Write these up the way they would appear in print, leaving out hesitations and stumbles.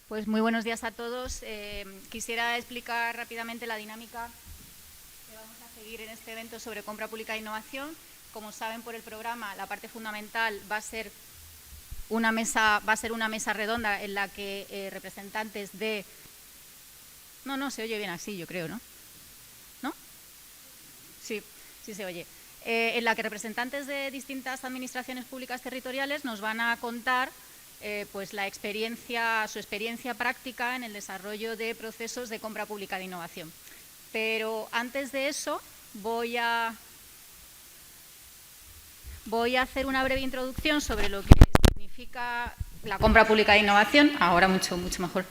Pues muy buenos días a todos. Quisiera explicar rápidamente la dinámica que vamos a seguir en este evento sobre compra pública e innovación. Como saben por el programa, la parte fundamental va a ser una mesa redonda en la que representantes de… No, se oye bien así, yo creo, ¿no? ¿No? Sí se oye. En la que representantes de distintas administraciones públicas territoriales nos van a contar pues su experiencia práctica en el desarrollo de procesos de compra pública de innovación. Pero antes de eso voy a hacer una breve introducción sobre lo que significa la compra pública de innovación, ahora mucho mejor,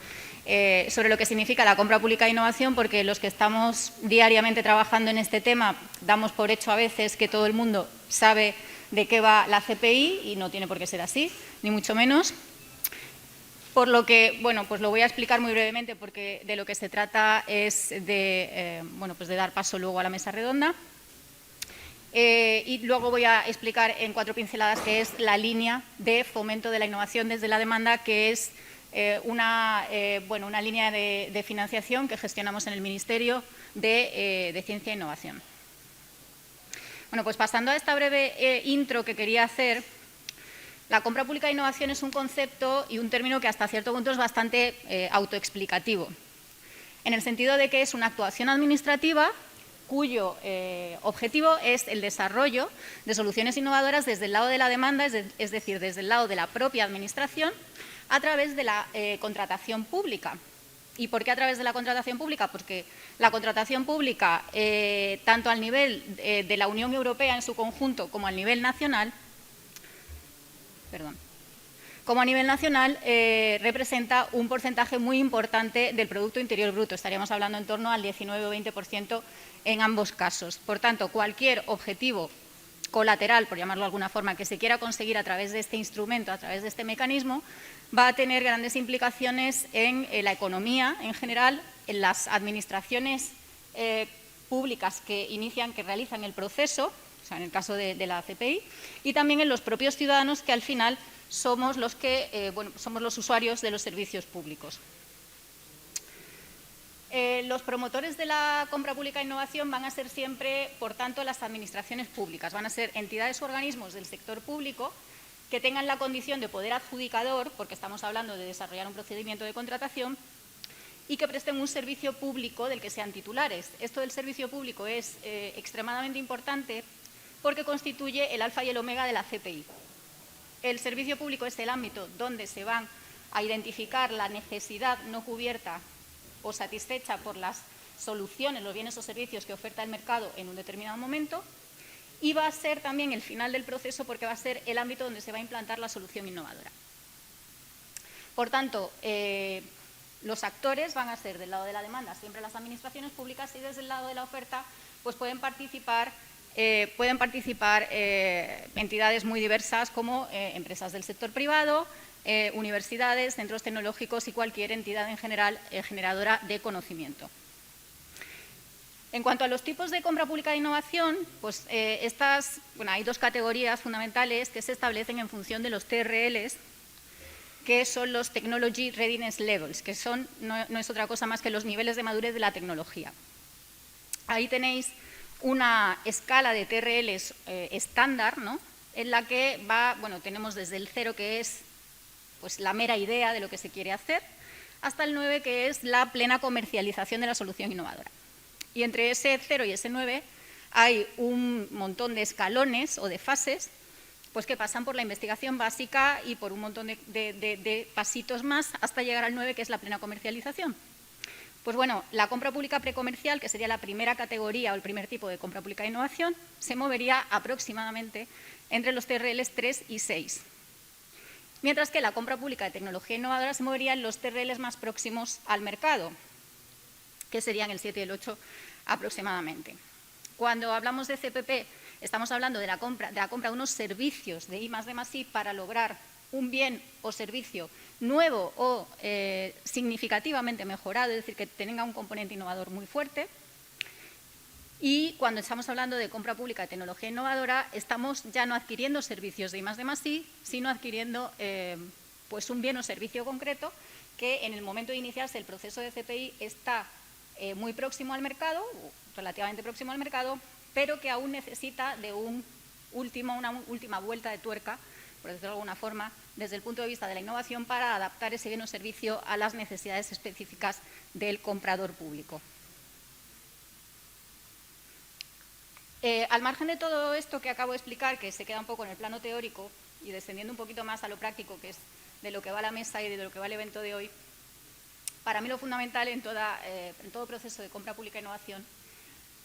sobre lo que significa la compra pública de innovación, porque los que estamos diariamente trabajando en este tema damos por hecho a veces que todo el mundo sabe de qué va la CPI y no tiene por qué ser así, ni mucho menos. Por lo que, bueno, pues lo voy a explicar muy brevemente porque de lo que se trata es de, pues de dar paso luego a la mesa redonda. Y luego voy a explicar en 4 pinceladas qué es la línea de fomento de la innovación desde la demanda, que es una línea de financiación que gestionamos en el Ministerio de Ciencia e Innovación. Bueno, pues pasando a esta breve intro que quería hacer, la compra pública de innovación es un concepto y un término que hasta cierto punto es bastante autoexplicativo, en el sentido de que es una actuación administrativa cuyo objetivo es el desarrollo de soluciones innovadoras desde el lado de la demanda, es decir, desde el lado de la propia administración, a través de la contratación pública. ¿Y por qué a través de la contratación pública? Porque la contratación pública, tanto al nivel de la Unión Europea en su conjunto como al nivel nacional, representa un porcentaje muy importante del Producto Interior Bruto. Estaríamos hablando en torno al 19 o 20% en ambos casos. Por tanto, cualquier objetivo colateral, por llamarlo de alguna forma, que se quiera conseguir a través de este instrumento, a través de este mecanismo, va a tener grandes implicaciones en la economía en general, en las administraciones públicas que realizan el proceso, o sea, en el caso de la CPI, y también en los propios ciudadanos, que al final somos los usuarios de los servicios públicos. Los promotores de la compra pública e innovación van a ser siempre, por tanto, las administraciones públicas. Van a ser entidades o organismos del sector público que tengan la condición de poder adjudicador, porque estamos hablando de desarrollar un procedimiento de contratación, y que presten un servicio público del que sean titulares. Esto del servicio público es extremadamente importante porque constituye el alfa y el omega de la CPI. El servicio público es el ámbito donde se van a identificar la necesidad no cubierta o satisfecha por las soluciones, los bienes o servicios que oferta el mercado en un determinado momento, y va a ser también el final del proceso porque va a ser el ámbito donde se va a implantar la solución innovadora. Por tanto, los actores van a ser del lado de la demanda siempre las administraciones públicas, y desde el lado de la oferta pues pueden participar entidades muy diversas como empresas del sector privado, universidades, centros tecnológicos y cualquier entidad en general generadora de conocimiento. En cuanto a los tipos de compra pública de innovación, pues hay 2 categorías fundamentales que se establecen en función de los TRLs, que son los Technology Readiness Levels, que no es otra cosa más que los niveles de madurez de la tecnología. Ahí tenéis una escala de TRLs estándar, ¿no?, en la que tenemos desde el 0, que es pues la mera idea de lo que se quiere hacer, hasta el 9, que es la plena comercialización de la solución innovadora. Y entre ese 0 y ese 9 hay un montón de escalones o de fases pues que pasan por la investigación básica y por un montón de pasitos más hasta llegar al 9, que es la plena comercialización. Pues bueno, la compra pública precomercial, que sería la primera categoría o el primer tipo de compra pública de innovación, se movería aproximadamente entre los TRLs 3 y 6. Mientras que la compra pública de tecnología innovadora se movería en los TRLs más próximos al mercado, que serían el 7 y el 8 aproximadamente. Cuando hablamos de CPP, estamos hablando de la compra de unos servicios de I+D+I para lograr un bien o servicio nuevo o significativamente mejorado, es decir, que tenga un componente innovador muy fuerte. Y cuando estamos hablando de compra pública de tecnología innovadora, estamos ya no adquiriendo servicios de I+D+I, sino adquiriendo pues un bien o servicio concreto que en el momento de iniciarse el proceso de CPI está muy próximo al mercado, relativamente próximo al mercado, pero que aún necesita de una última vuelta de tuerca, por decirlo de alguna forma, desde el punto de vista de la innovación para adaptar ese bien o servicio a las necesidades específicas del comprador público. Al margen de todo esto que acabo de explicar, que se queda un poco en el plano teórico y descendiendo un poquito más a lo práctico, que es de lo que va la mesa y de lo que va el evento de hoy, para mí lo fundamental en todo proceso de compra pública e innovación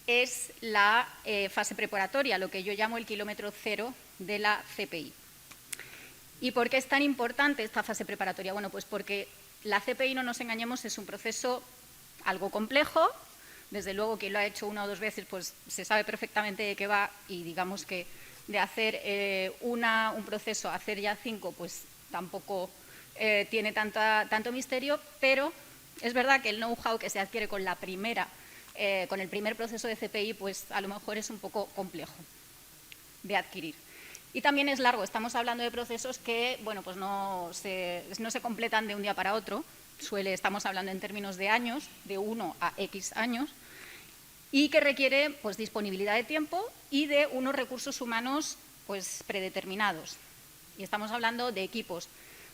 es la fase preparatoria, lo que yo llamo el kilómetro cero de la CPI. ¿Y por qué es tan importante esta fase preparatoria? Bueno, pues porque la CPI, no nos engañemos, es un proceso algo complejo. Desde luego, quien lo ha hecho una o dos veces, pues se sabe perfectamente de qué va, y digamos que de hacer un proceso a hacer ya 5, pues tampoco tiene tanto misterio, pero es verdad que el know-how que se adquiere con el primer proceso de CPI, pues a lo mejor es un poco complejo de adquirir. Y también es largo, estamos hablando de procesos que, bueno, pues no se completan de un día para otro, estamos hablando en términos de años, de 1 a X años, y que requiere pues disponibilidad de tiempo y de unos recursos humanos pues predeterminados. Y estamos hablando de equipos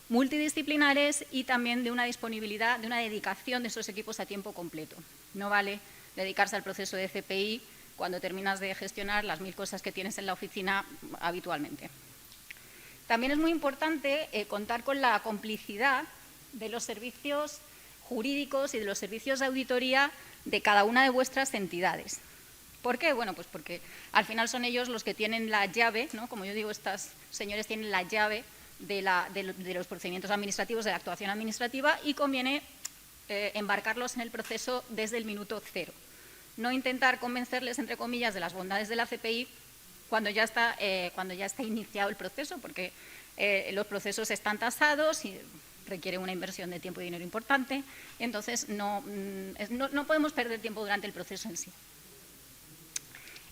multidisciplinares y también de una disponibilidad, de una dedicación de esos equipos a tiempo completo. No vale dedicarse al proceso de CPI cuando terminas de gestionar las 1000 cosas que tienes en la oficina habitualmente. También es muy importante contar con la complicidad de los servicios jurídicos y de los servicios de auditoría de cada una de vuestras entidades. ¿Por qué? Bueno, pues porque al final son ellos los que tienen la llave, ¿no? Como yo digo, estos señores tienen la llave de los procedimientos administrativos, de la actuación administrativa, y conviene embarcarlos en el proceso desde el minuto cero. No intentar convencerles, entre comillas, de las bondades de la CPI cuando ya está iniciado el proceso, porque los procesos están tasados y requiere una inversión de tiempo y dinero importante, y entonces no podemos perder tiempo durante el proceso en sí.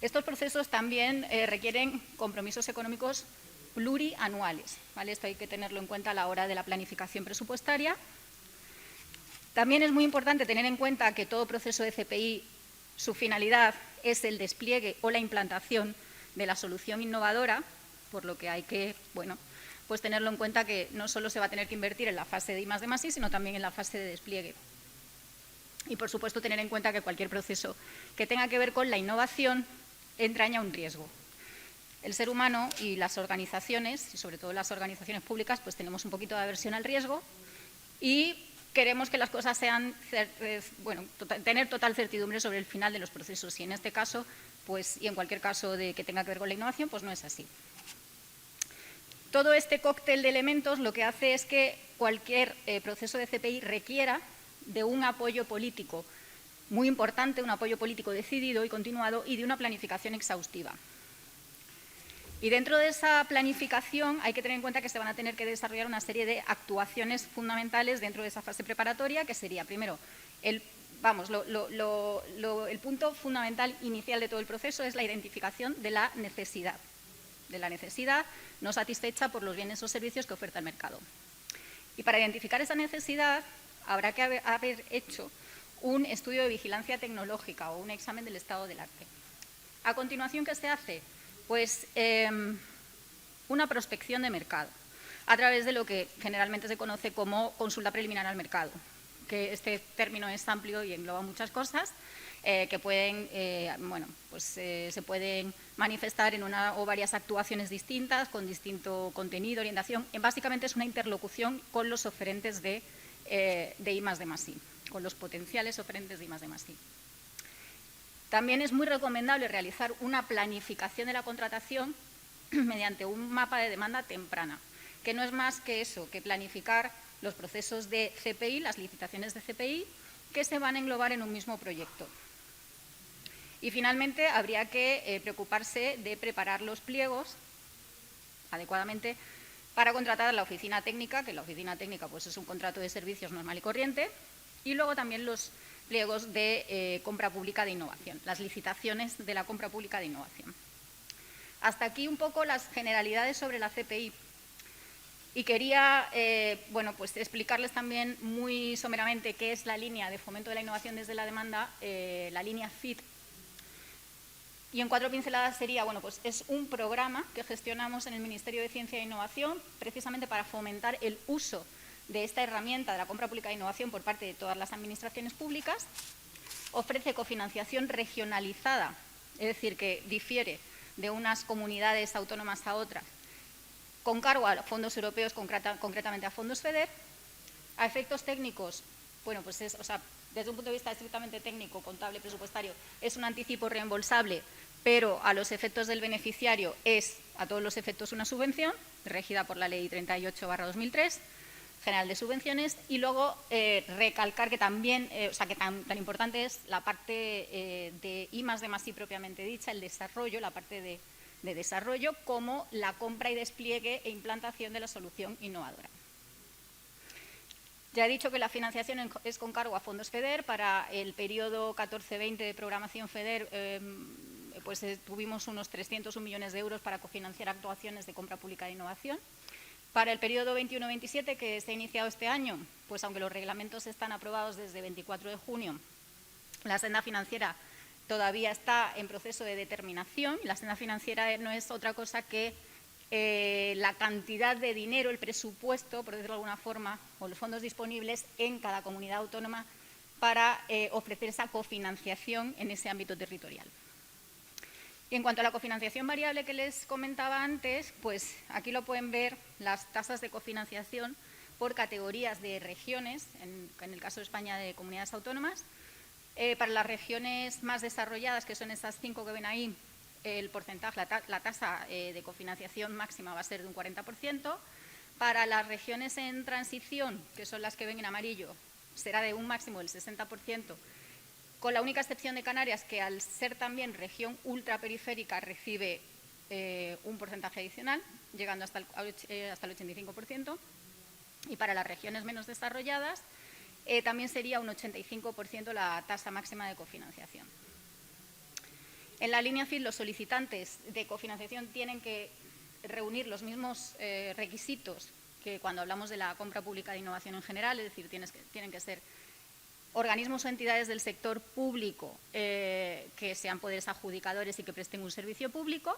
Estos procesos también requieren compromisos económicos plurianuales, ¿vale? Esto hay que tenerlo en cuenta a la hora de la planificación presupuestaria. También es muy importante tener en cuenta que todo proceso de CPI, su finalidad es el despliegue o la implantación de la solución innovadora, por lo que hay que, bueno, pues tenerlo en cuenta que no solo se va a tener que invertir en la fase de I+D+I, sino también en la fase de despliegue. Y, por supuesto, tener en cuenta que cualquier proceso que tenga que ver con la innovación entraña un riesgo. El ser humano y las organizaciones, y sobre todo las organizaciones públicas, pues tenemos un poquito de aversión al riesgo y queremos que las cosas sean, tener total certidumbre sobre el final de los procesos. Y en este caso, pues, y en cualquier caso de que tenga que ver con la innovación, pues no es así. Todo este cóctel de elementos lo que hace es que cualquier proceso de CPI requiera de un apoyo político muy importante, un apoyo político decidido y continuado, y de una planificación exhaustiva. Y dentro de esa planificación hay que tener en cuenta que se van a tener que desarrollar una serie de actuaciones fundamentales dentro de esa fase preparatoria, que sería, primero, el punto fundamental inicial de todo el proceso es la identificación de la necesidad no satisfecha por los bienes o servicios que oferta el mercado. Y para identificar esa necesidad habrá que haber hecho un estudio de vigilancia tecnológica o un examen del estado del arte. A continuación, ¿qué se hace? Pues una prospección de mercado a través de lo que generalmente se conoce como consulta preliminar al mercado, que este término es amplio y engloba muchas cosas que pueden, se pueden manifestar en una o varias actuaciones distintas, con distinto contenido, orientación. Básicamente es una interlocución con los oferentes de I+D+I, con los potenciales oferentes de I+D+I. También es muy recomendable realizar una planificación de la contratación mediante un mapa de demanda temprana, que no es más que eso, que planificar los procesos de CPI, las licitaciones de CPI, que se van a englobar en un mismo proyecto. Y finalmente habría que preocuparse de preparar los pliegos adecuadamente para contratar a la oficina técnica, que la oficina técnica pues, es un contrato de servicios normal y corriente, y luego también los pliegos de compra pública de innovación, las licitaciones de la compra pública de innovación. Hasta aquí un poco las generalidades sobre la CPI. Y quería bueno, pues explicarles también muy someramente qué es la línea de fomento de la innovación desde la demanda, la línea FIT. Y en 4 pinceladas sería, bueno, pues es un programa que gestionamos en el Ministerio de Ciencia e Innovación precisamente para fomentar el uso de esta herramienta de la compra pública de innovación por parte de todas las administraciones públicas. Ofrece cofinanciación regionalizada, es decir, que difiere de unas comunidades autónomas a otras, con cargo a fondos europeos, concretamente a fondos FEDER. A efectos técnicos, bueno, pues es, o sea, desde un punto de vista estrictamente técnico, contable, presupuestario, es un anticipo reembolsable, pero a los efectos del beneficiario es, a todos los efectos, una subvención, regida por la Ley 38/2003, General de Subvenciones. Y luego recalcar que también, o sea, que tan importante es la parte de I+D+I propiamente dicha, el desarrollo, la parte de desarrollo, como la compra y despliegue e implantación de la solución innovadora. Ya he dicho que la financiación es con cargo a fondos FEDER. Para el periodo 14-20 de programación FEDER pues tuvimos unos 301 millones de euros para cofinanciar actuaciones de compra pública de innovación. Para el periodo 21-27, que se ha iniciado este año, pues aunque los reglamentos están aprobados desde 24 de junio, la senda financiera todavía está en proceso de determinación. La senda financiera no es otra cosa que la cantidad de dinero, el presupuesto, por decirlo de alguna forma, o los fondos disponibles en cada comunidad autónoma para ofrecer esa cofinanciación en ese ámbito territorial. Y en cuanto a la cofinanciación variable que les comentaba antes, pues aquí lo pueden ver las tasas de cofinanciación por categorías de regiones, en el caso de España de comunidades autónomas. Para las regiones más desarrolladas, que son estas 5 que ven ahí, el porcentaje, la tasa de cofinanciación máxima va a ser de un 40%. Para las regiones en transición, que son las que ven en amarillo, será de un máximo del 60%, con la única excepción de Canarias, que al ser también región ultraperiférica recibe un porcentaje adicional, llegando hasta el 85%. Y para las regiones menos desarrolladas también sería un 85% la tasa máxima de cofinanciación. En la línea FIT, los solicitantes de cofinanciación tienen que reunir los mismos requisitos que cuando hablamos de la compra pública de innovación en general, es decir, tienen que ser organismos o entidades del sector público que sean poderes adjudicadores y que presten un servicio público.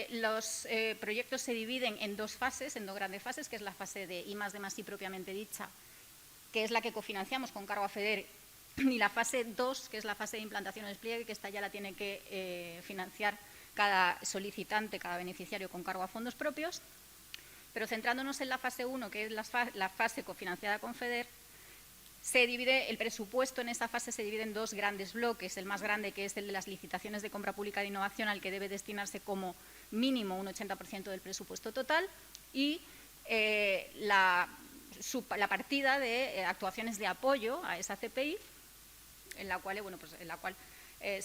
Los proyectos se dividen en 2 fases, en 2 grandes fases, que es la fase de I+D+I propiamente dicha, que es la que cofinanciamos con cargo a FEDER, y la fase 2, que es la fase de implantación o despliegue, que esta ya la tiene que financiar cada solicitante, cada beneficiario con cargo a fondos propios. Pero centrándonos en la fase 1, que es la fase cofinanciada con FEDER, se divide, el presupuesto en esa fase se divide en 2 grandes bloques. El más grande, que es el de las licitaciones de compra pública de innovación, al que debe destinarse como mínimo un 80% del presupuesto total, y la partida de actuaciones de apoyo a esa CPI, en la cual, bueno, pues,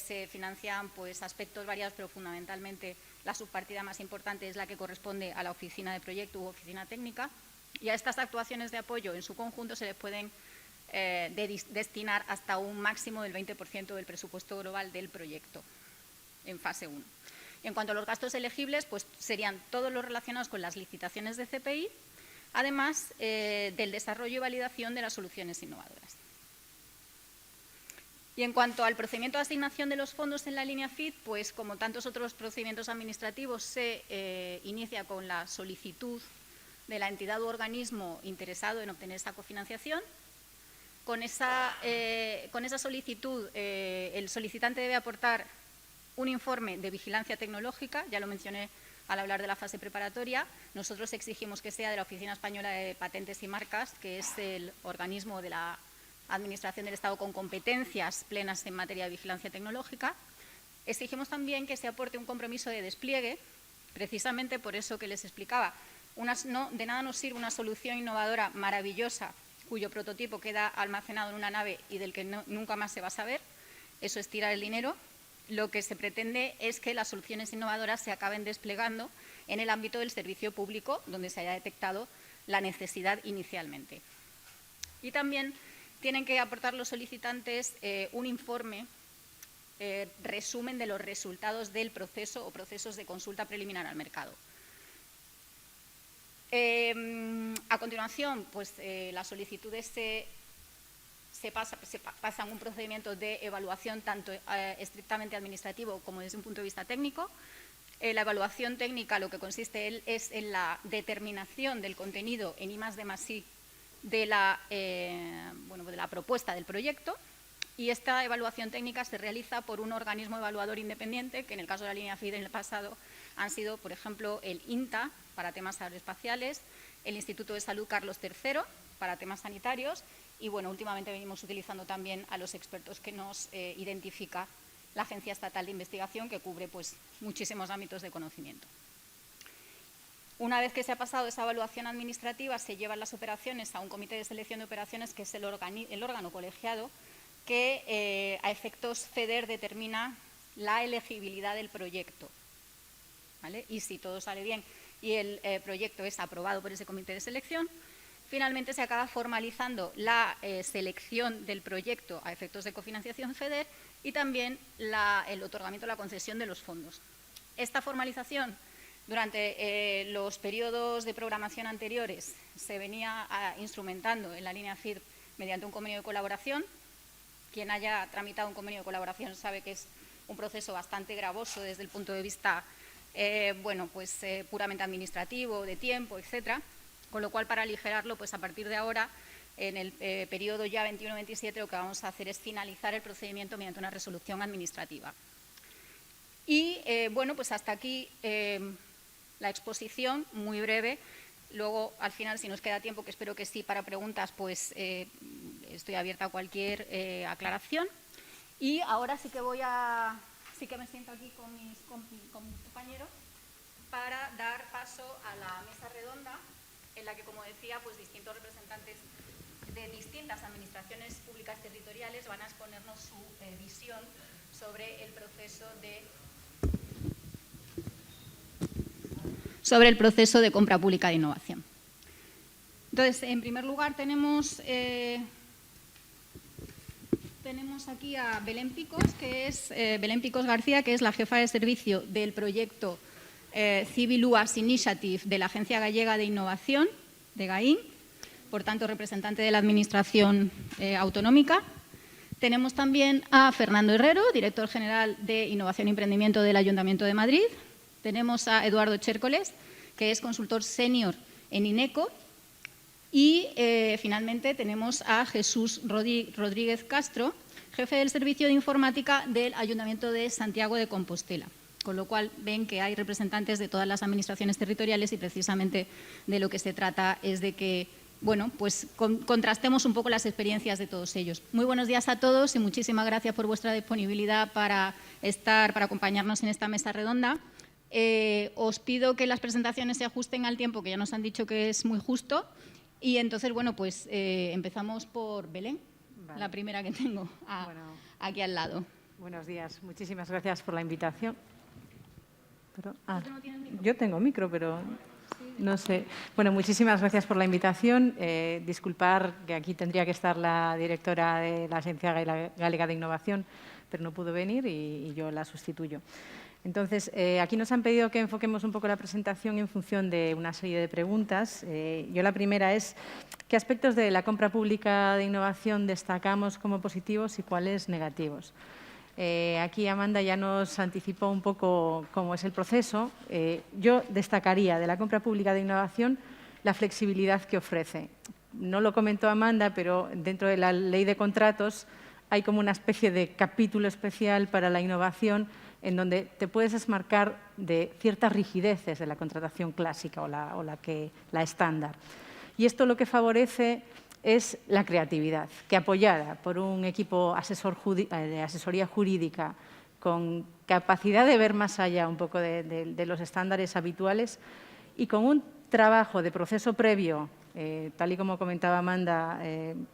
se financian pues, aspectos variados, pero fundamentalmente la subpartida más importante es la que corresponde a la oficina de proyecto u oficina técnica. Y a estas actuaciones de apoyo en su conjunto se les pueden destinar hasta un máximo del 20% del presupuesto global del proyecto en fase 1. En cuanto a los gastos elegibles, pues serían todos los relacionados con las licitaciones de CPI, además del desarrollo y validación de las soluciones innovadoras. Y en cuanto al procedimiento de asignación de los fondos en la línea FIT, pues como tantos otros procedimientos administrativos, se inicia con la solicitud de la entidad u organismo interesado en obtener esa cofinanciación. Con esa solicitud, el solicitante debe aportar un informe de vigilancia tecnológica, ya lo mencioné al hablar de la fase preparatoria. Nosotros exigimos que sea de la Oficina Española de Patentes y Marcas, que es el organismo de la Administración del Estado con competencias plenas en materia de vigilancia tecnológica. Exigimos también que se aporte un compromiso de despliegue, precisamente por eso que les explicaba. De nada nos sirve una solución innovadora maravillosa cuyo prototipo queda almacenado en una nave y del que nunca más se va a saber. Eso es tirar el dinero. Lo que se pretende es que las soluciones innovadoras se acaben desplegando en el ámbito del servicio público, donde se haya detectado la necesidad inicialmente. Y también tienen que aportar los solicitantes un informe, resumen de los resultados del proceso o procesos de consulta preliminar al mercado. A continuación, pues las solicitudes se pasan un procedimiento de evaluación tanto estrictamente administrativo como desde un punto de vista técnico. La evaluación técnica lo que consiste es en la determinación del contenido en I+D+I de la propuesta del proyecto, y esta evaluación técnica se realiza por un organismo evaluador independiente, que en el caso de la línea FIDE en el pasado han sido, por ejemplo, el INTA para temas aeroespaciales, el Instituto de Salud Carlos III para temas sanitarios y, bueno, últimamente venimos utilizando también a los expertos que nos identifica la Agencia Estatal de Investigación, que cubre pues muchísimos ámbitos de conocimiento. Una vez que se ha pasado esa evaluación administrativa, se llevan las operaciones a un comité de selección de operaciones, que es el órgano colegiado que a efectos FEDER determina la elegibilidad del proyecto, ¿vale? Y si todo sale bien y el proyecto es aprobado por ese comité de selección, finalmente se acaba formalizando la selección del proyecto a efectos de cofinanciación FEDER y también el otorgamiento de la concesión de los fondos. Esta formalización, durante los periodos de programación anteriores, se venía instrumentando en la línea FID mediante un convenio de colaboración. Quien haya tramitado un convenio de colaboración sabe que es un proceso bastante gravoso desde el punto de vista puramente administrativo, de tiempo, etcétera. Con lo cual, para aligerarlo, pues a partir de ahora, en el periodo ya 21-27, lo que vamos a hacer es finalizar el procedimiento mediante una resolución administrativa. Y, pues hasta aquí la exposición, muy breve. Luego, al final, si nos queda tiempo, que espero que sí, para preguntas, pues estoy abierta a cualquier aclaración. Y ahora sí que me siento aquí con mis compañeros para dar paso a la mesa redonda, en la que, como decía, pues distintos representantes de distintas administraciones públicas territoriales van a exponernos su visión sobre el proceso de compra pública de innovación. Entonces, en primer lugar, tenemos aquí a Belén Picos, Belén Picos García, que es la jefa de servicio del proyecto Civil UAS Initiative de la Agencia Gallega de Innovación, de GAIN, por tanto, representante de la Administración Autonómica. Tenemos también a Fernando Herrero, director general de Innovación y Emprendimiento del Ayuntamiento de Madrid. Tenemos a Eduardo Chércoles, que es consultor senior en INECO. Y, finalmente, tenemos a Jesús Rodríguez Castro, jefe del Servicio de Informática del Ayuntamiento de Santiago de Compostela. Con lo cual, ven que hay representantes de todas las administraciones territoriales y, precisamente, de lo que se trata es de que, pues contrastemos un poco las experiencias de todos ellos. Muy buenos días a todos y muchísimas gracias por vuestra disponibilidad para acompañarnos en esta mesa redonda. Os pido que las presentaciones se ajusten al tiempo, que ya nos han dicho que es muy justo. Y entonces, pues empezamos por Belén, vale. La primera que tengo aquí al lado. Buenos días, muchísimas gracias por la invitación. Yo tengo micro, pero no sé. Bueno, muchísimas gracias por la invitación. Disculpar que aquí tendría que estar la directora de la Agencia Galega de Innovación, pero no pudo venir y yo la sustituyo. Entonces, aquí nos han pedido que enfoquemos un poco la presentación en función de una serie de preguntas. Yo la primera es, ¿qué aspectos de la compra pública de innovación destacamos como positivos y cuáles negativos? Aquí Amanda ya nos anticipó un poco cómo es el proceso. Yo destacaría de la compra pública de innovación la flexibilidad que ofrece. No lo comentó Amanda, pero dentro de la ley de contratos hay como una especie de capítulo especial para la innovación en donde te puedes desmarcar de ciertas rigideces de la contratación clásica o la estándar. Y esto lo que favorece es la creatividad, que apoyada por un equipo de asesoría jurídica con capacidad de ver más allá un poco de los estándares habituales y con un trabajo de proceso previo, tal y como comentaba Amanda,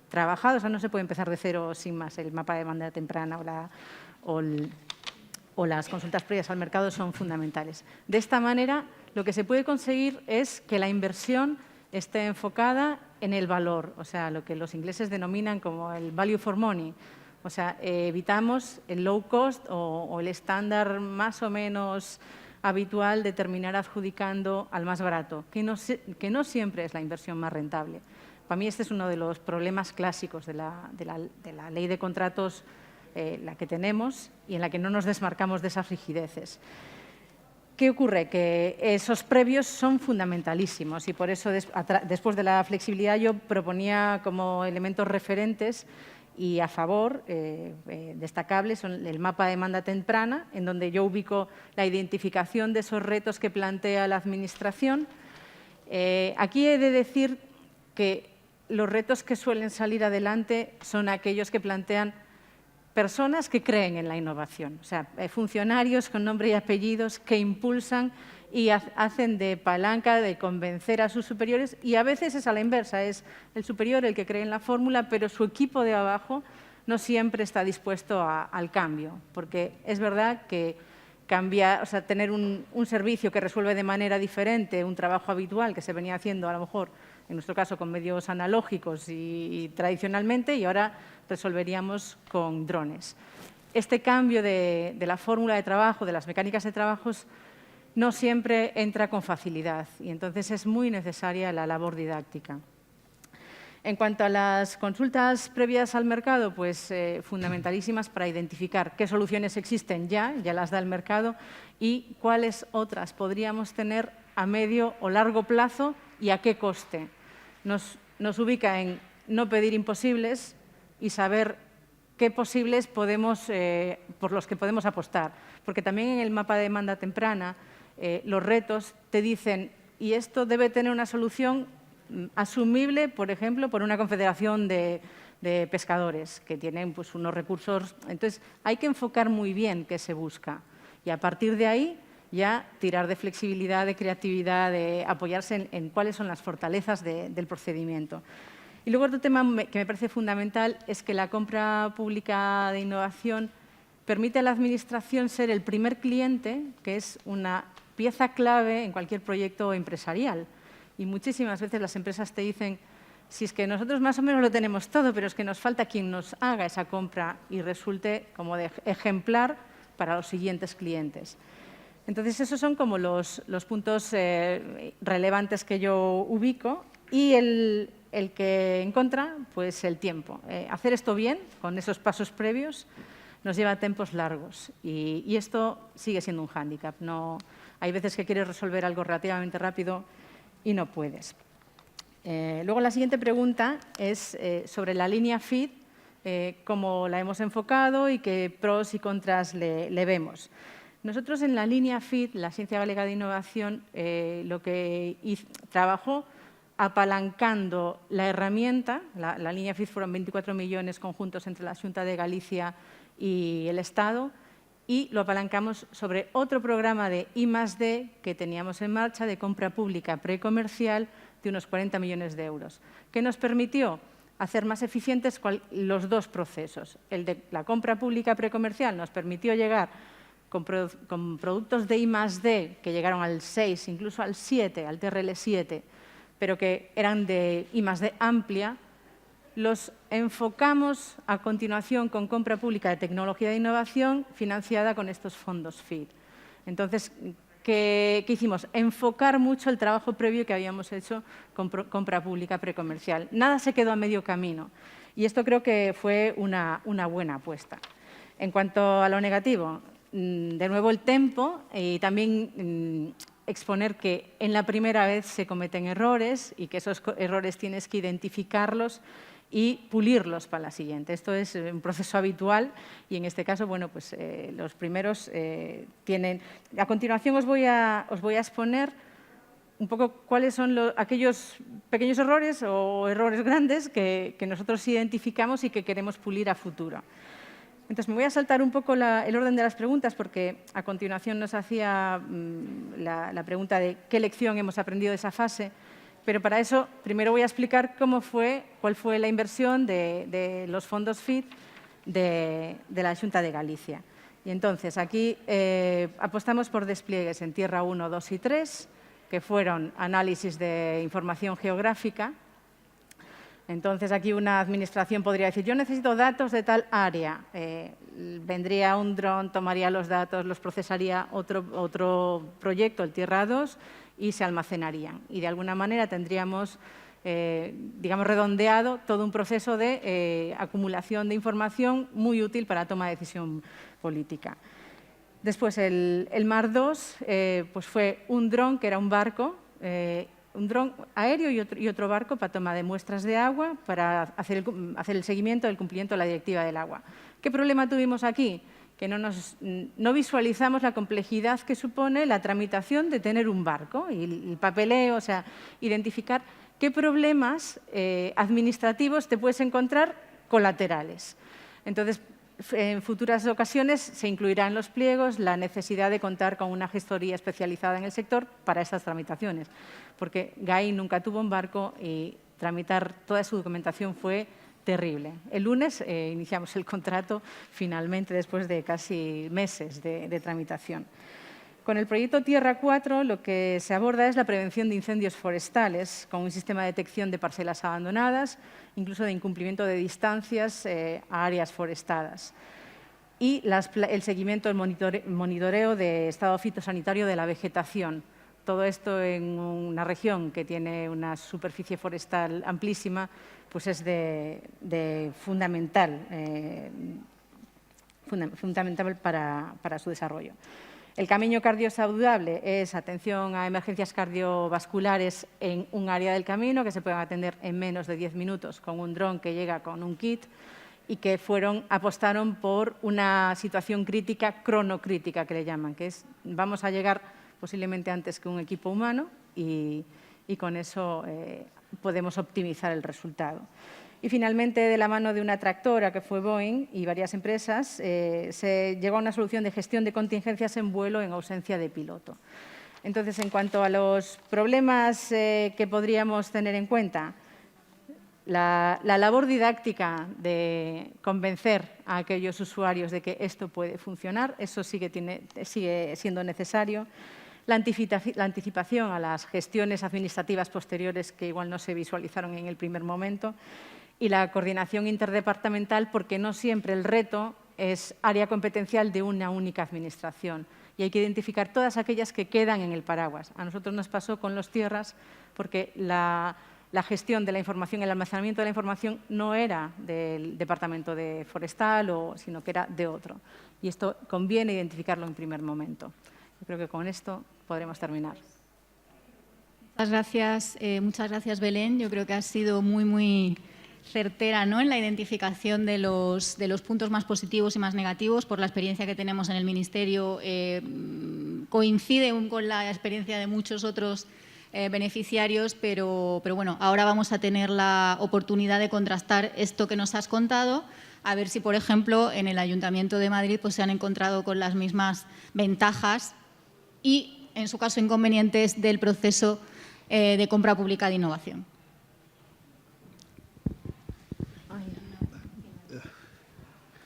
trabajado, o sea, no se puede empezar de cero sin más. El mapa de demanda temprana o las consultas previas al mercado son fundamentales. De esta manera, lo que se puede conseguir es que la inversión esté enfocada en el valor, o sea, lo que los ingleses denominan como el value for money. O sea, evitamos el low cost o el estándar más o menos habitual de terminar adjudicando al más barato, que no siempre es la inversión más rentable. Para mí este es uno de los problemas clásicos de la ley de contratos, la que tenemos, y en la que no nos desmarcamos de esas rigideces. ¿Qué ocurre? Que esos previos son fundamentalísimos y por eso después de la flexibilidad yo proponía como elementos referentes y a favor, destacables, son el mapa de demanda temprana, en donde yo ubico la identificación de esos retos que plantea la Administración. Aquí he de decir que los retos que suelen salir adelante son aquellos que plantean personas que creen en la innovación, o sea, funcionarios con nombre y apellidos que impulsan y hacen de palanca de convencer a sus superiores, y a veces es a la inversa, es el superior el que cree en la fórmula, pero su equipo de abajo no siempre está dispuesto al cambio, porque es verdad que cambiar, o sea, tener un servicio que resuelve de manera diferente un trabajo habitual que se venía haciendo a lo mejor, en nuestro caso, con medios analógicos y tradicionalmente, y ahora resolveríamos con drones. Este cambio de la fórmula de trabajo, de las mecánicas de trabajos, no siempre entra con facilidad y entonces es muy necesaria la labor didáctica. En cuanto a las consultas previas al mercado, pues fundamentalísimas para identificar qué soluciones existen ya las da el mercado, y cuáles otras podríamos tener a medio o largo plazo y a qué coste. Nos ubica en no pedir imposibles y saber qué posibles por los que podemos apostar. Porque también en el mapa de demanda temprana los retos te dicen, y esto debe tener una solución asumible, por ejemplo, por una confederación de pescadores que tienen pues, unos recursos. Entonces, hay que enfocar muy bien qué se busca y a partir de ahí ya tirar de flexibilidad, de creatividad, de apoyarse en cuáles son las fortalezas del procedimiento. Y luego otro tema que me parece fundamental es que la compra pública de innovación permite a la Administración ser el primer cliente, que es una pieza clave en cualquier proyecto empresarial. Y muchísimas veces las empresas te dicen, si es que nosotros más o menos lo tenemos todo, pero es que nos falta quien nos haga esa compra y resulte como de ejemplar para los siguientes clientes. Entonces, esos son como los puntos relevantes que yo ubico. Y el que en contra, pues el tiempo. Hacer esto bien, con esos pasos previos, nos lleva a tiempos largos. Y esto sigue siendo un hándicap. No, hay veces que quieres resolver algo relativamente rápido y no puedes. Luego, la siguiente pregunta es sobre la línea FID, cómo la hemos enfocado y qué pros y contras le vemos. Nosotros en la línea FID, la Agencia Galega de Innovación, lo que trabajó apalancando la herramienta, la línea FID fueron 24 millones conjuntos entre la Xunta de Galicia y el Estado, y lo apalancamos sobre otro programa de I+D que teníamos en marcha de compra pública precomercial de unos 40 millones de euros, que nos permitió hacer más eficientes los dos procesos. El de la compra pública precomercial nos permitió llegar con productos de I+D que llegaron al 6, incluso al 7, al TRL7, pero que eran de I+D amplia. Los enfocamos a continuación con compra pública de tecnología de innovación financiada con estos fondos FID. Entonces, ¿qué hicimos? Enfocar mucho el trabajo previo que habíamos hecho con compra pública precomercial. Nada se quedó a medio camino y esto creo que fue una buena apuesta. En cuanto a lo negativo, de nuevo el tempo y también exponer que en la primera vez se cometen errores y que esos errores tienes que identificarlos y pulirlos para la siguiente. Esto es un proceso habitual y en este caso, bueno, pues los primeros tienen… A continuación os voy a exponer un poco cuáles son aquellos pequeños errores o errores grandes que nosotros identificamos y que queremos pulir a futuro. Entonces, me voy a saltar un poco el orden de las preguntas porque a continuación nos hacía la pregunta de qué lección hemos aprendido de esa fase. Pero para eso, primero voy a explicar cuál fue la inversión de los fondos FID de la Xunta de Galicia. Y entonces, aquí apostamos por despliegues en Tierra 1, 2 y 3, que fueron análisis de información geográfica, Entonces, aquí una administración podría decir, yo necesito datos de tal área. Vendría un dron, tomaría los datos, los procesaría otro proyecto, el Tierra 2, y se almacenarían. Y de alguna manera tendríamos, digamos, redondeado todo un proceso de acumulación de información muy útil para la toma de decisión política. Después, el Mar 2 pues fue un dron que era un barco, un dron aéreo y otro barco para toma de muestras de agua para hacer el seguimiento del cumplimiento de la Directiva del Agua. ¿Qué problema tuvimos aquí? Que no visualizamos la complejidad que supone la tramitación de tener un barco y el papeleo, o sea, identificar qué problemas administrativos te puedes encontrar colaterales. Entonces, en futuras ocasiones se incluirá en los pliegos la necesidad de contar con una gestoría especializada en el sector para estas tramitaciones, porque GAI nunca tuvo un barco y tramitar toda su documentación fue terrible. El lunes iniciamos el contrato finalmente después de casi meses de tramitación. Con el proyecto Tierra 4 lo que se aborda es la prevención de incendios forestales con un sistema de detección de parcelas abandonadas, incluso de incumplimiento de distancias a áreas forestadas. Y el seguimiento, el monitoreo de estado fitosanitario de la vegetación. Todo esto en una región que tiene una superficie forestal amplísima, pues es fundamental para su desarrollo. El camino cardiosaludable es atención a emergencias cardiovasculares en un área del camino que se pueden atender en menos de 10 minutos con un dron que llega con un kit y que apostaron por una situación crítica, cronocrítica que le llaman, que es vamos a llegar posiblemente antes que un equipo humano y con eso podemos optimizar el resultado. Y finalmente, de la mano de una tractora que fue Boeing y varias empresas, se llegó a una solución de gestión de contingencias en vuelo en ausencia de piloto. Entonces, en cuanto a los problemas que podríamos tener en cuenta, la labor didáctica de convencer a aquellos usuarios de que esto puede funcionar, eso sigue siendo necesario. La anticipación a las gestiones administrativas posteriores que igual no se visualizaron en el primer momento y la coordinación interdepartamental, porque no siempre el reto es área competencial de una única administración y hay que identificar todas aquellas que quedan en el paraguas. A nosotros nos pasó con los tierras porque la gestión de la información, el almacenamiento de la información no era del Departamento de Forestal, sino que era de otro. Y esto conviene identificarlo en primer momento. Yo creo que con esto podremos terminar. Muchas gracias, Belén. Yo creo que has sido muy certera, ¿no?, en la identificación de los puntos más positivos y más negativos. Por la experiencia que tenemos en el Ministerio, coincide con la experiencia de muchos otros beneficiarios, pero bueno, ahora vamos a tener la oportunidad de contrastar esto que nos has contado, a ver si, por ejemplo, en el Ayuntamiento de Madrid pues, se han encontrado con las mismas ventajas y, en su caso, inconvenientes del proceso de compra pública de innovación.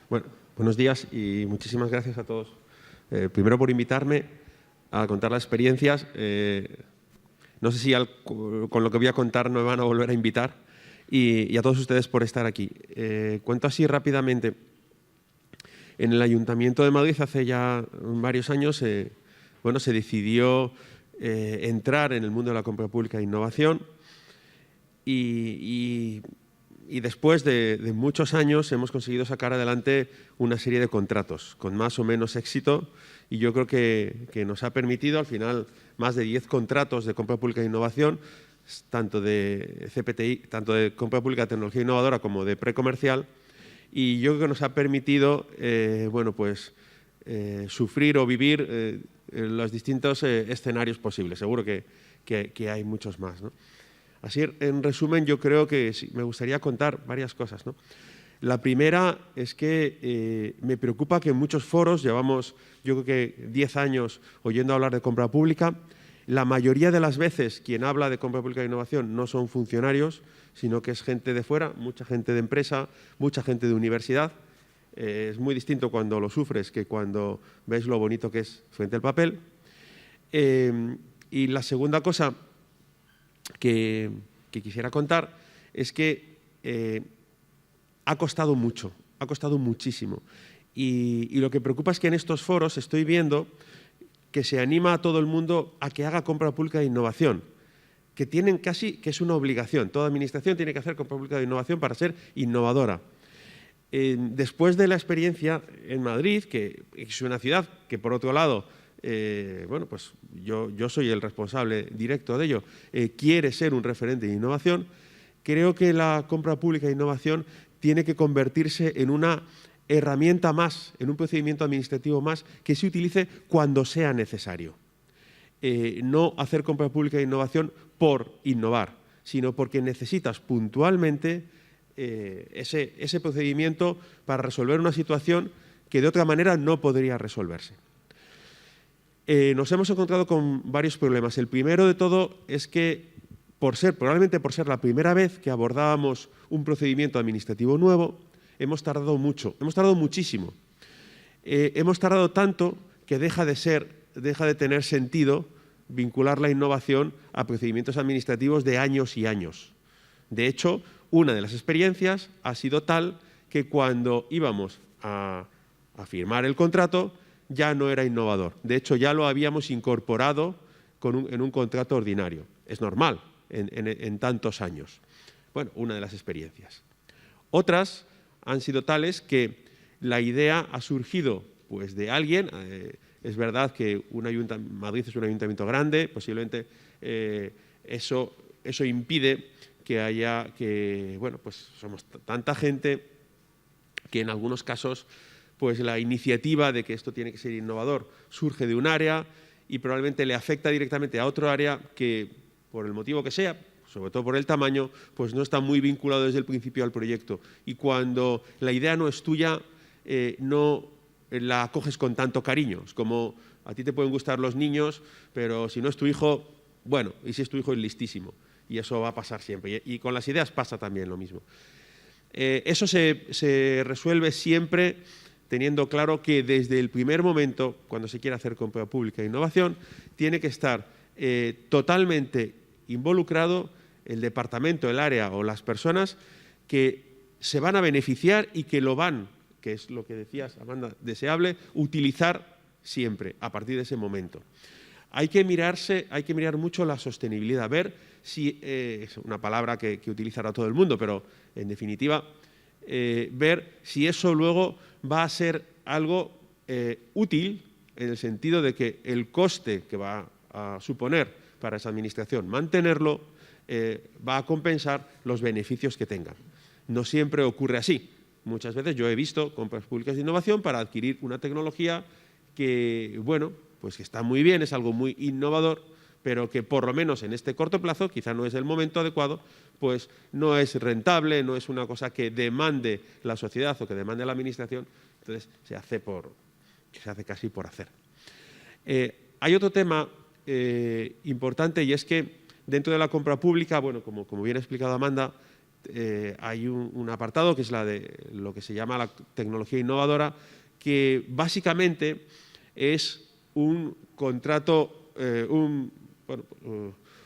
Bueno, buenos días y muchísimas gracias a todos. Primero por invitarme a contar las experiencias. No sé si con lo que voy a contar no me van a volver a invitar y a todos ustedes por estar aquí. Cuento así rápidamente. En el Ayuntamiento de Madrid hace ya varios años se decidió entrar en el mundo de la compra pública de innovación y después de muchos años hemos conseguido sacar adelante una serie de contratos con más o menos éxito y yo creo que nos ha permitido al final más de 10 contratos de compra pública de innovación, tanto de CPTI, tanto de compra pública de tecnología innovadora como de precomercial, y yo creo que nos ha permitido sufrir o vivir los distintos escenarios posibles. Seguro que hay muchos más, ¿no? Así, en resumen, yo creo que sí, me gustaría contar varias cosas, ¿no? La primera es que me preocupa que en muchos foros, llevamos yo creo que 10 años oyendo hablar de compra pública, la mayoría de las veces quien habla de compra pública de innovación no son funcionarios, sino que es gente de fuera, mucha gente de empresa, mucha gente de universidad. Es muy distinto cuando lo sufres que cuando ves lo bonito que es frente al papel. Y la segunda cosa que quisiera contar es que ha costado mucho, ha costado muchísimo. Y lo que preocupa es que en estos foros estoy viendo que se anima a todo el mundo a que haga compra pública de innovación, que tienen casi que es una obligación. Toda administración tiene que hacer compra pública de innovación para ser innovadora. Después de la experiencia en Madrid, que es una ciudad que, por otro lado, bueno, pues yo soy el responsable directo de ello, quiere ser un referente de innovación, creo que la compra pública de innovación tiene que convertirse en una herramienta más, en un procedimiento administrativo más que se utilice cuando sea necesario. No hacer compra pública de innovación por innovar, sino porque necesitas puntualmente ese procedimiento para resolver una situación que de otra manera no podría resolverse. Nos hemos encontrado con varios problemas. El primero de todo es que, probablemente por ser la primera vez que abordábamos un procedimiento administrativo nuevo, hemos tardado mucho, hemos tardado muchísimo. Hemos tardado tanto que deja de tener sentido vincular la innovación a procedimientos administrativos de años y años. De hecho, una de las experiencias ha sido tal que cuando íbamos a firmar el contrato ya no era innovador. De hecho, ya lo habíamos incorporado en un contrato ordinario. Es normal en tantos años. Bueno, una de las experiencias. Otras han sido tales que la idea ha surgido pues, de alguien. Es verdad que Madrid es un ayuntamiento grande, posiblemente eso impide bueno, pues somos tanta gente que en algunos casos pues la iniciativa de que esto tiene que ser innovador surge de un área y probablemente le afecta directamente a otro área que, por el motivo que sea, sobre todo por el tamaño, pues no está muy vinculado desde el principio al proyecto. Y cuando la idea no es tuya, no la acoges con tanto cariño. Es como, a ti te pueden gustar los niños, pero si no es tu hijo, bueno, y si es tu hijo es listísimo. Y eso va a pasar siempre. Y con las ideas pasa también lo mismo. Eso se resuelve siempre teniendo claro que desde el primer momento, cuando se quiere hacer compra pública de innovación, tiene que estar totalmente involucrado el departamento, el área o las personas que se van a beneficiar y que lo van, que es lo que decías, Amanda, deseable, utilizar siempre a partir de ese momento. Hay que mirar mucho la sostenibilidad, ver si, es una palabra que utilizará todo el mundo, pero en definitiva, ver si eso luego va a ser algo útil en el sentido de que el coste que va a suponer para esa administración mantenerlo va a compensar los beneficios que tengan. No siempre ocurre así. Muchas veces yo he visto compras públicas de innovación para adquirir una tecnología que, bueno, pues que está muy bien, es algo muy innovador, pero que por lo menos en este corto plazo, quizá no es el momento adecuado, pues no es rentable, no es una cosa que demande la sociedad o que demande la administración, entonces se hace casi por hacer. Hay otro tema importante y es que dentro de la compra pública, bueno, como bien ha explicado Amanda, hay un apartado que es la de lo que se llama la tecnología innovadora, que básicamente es un contrato,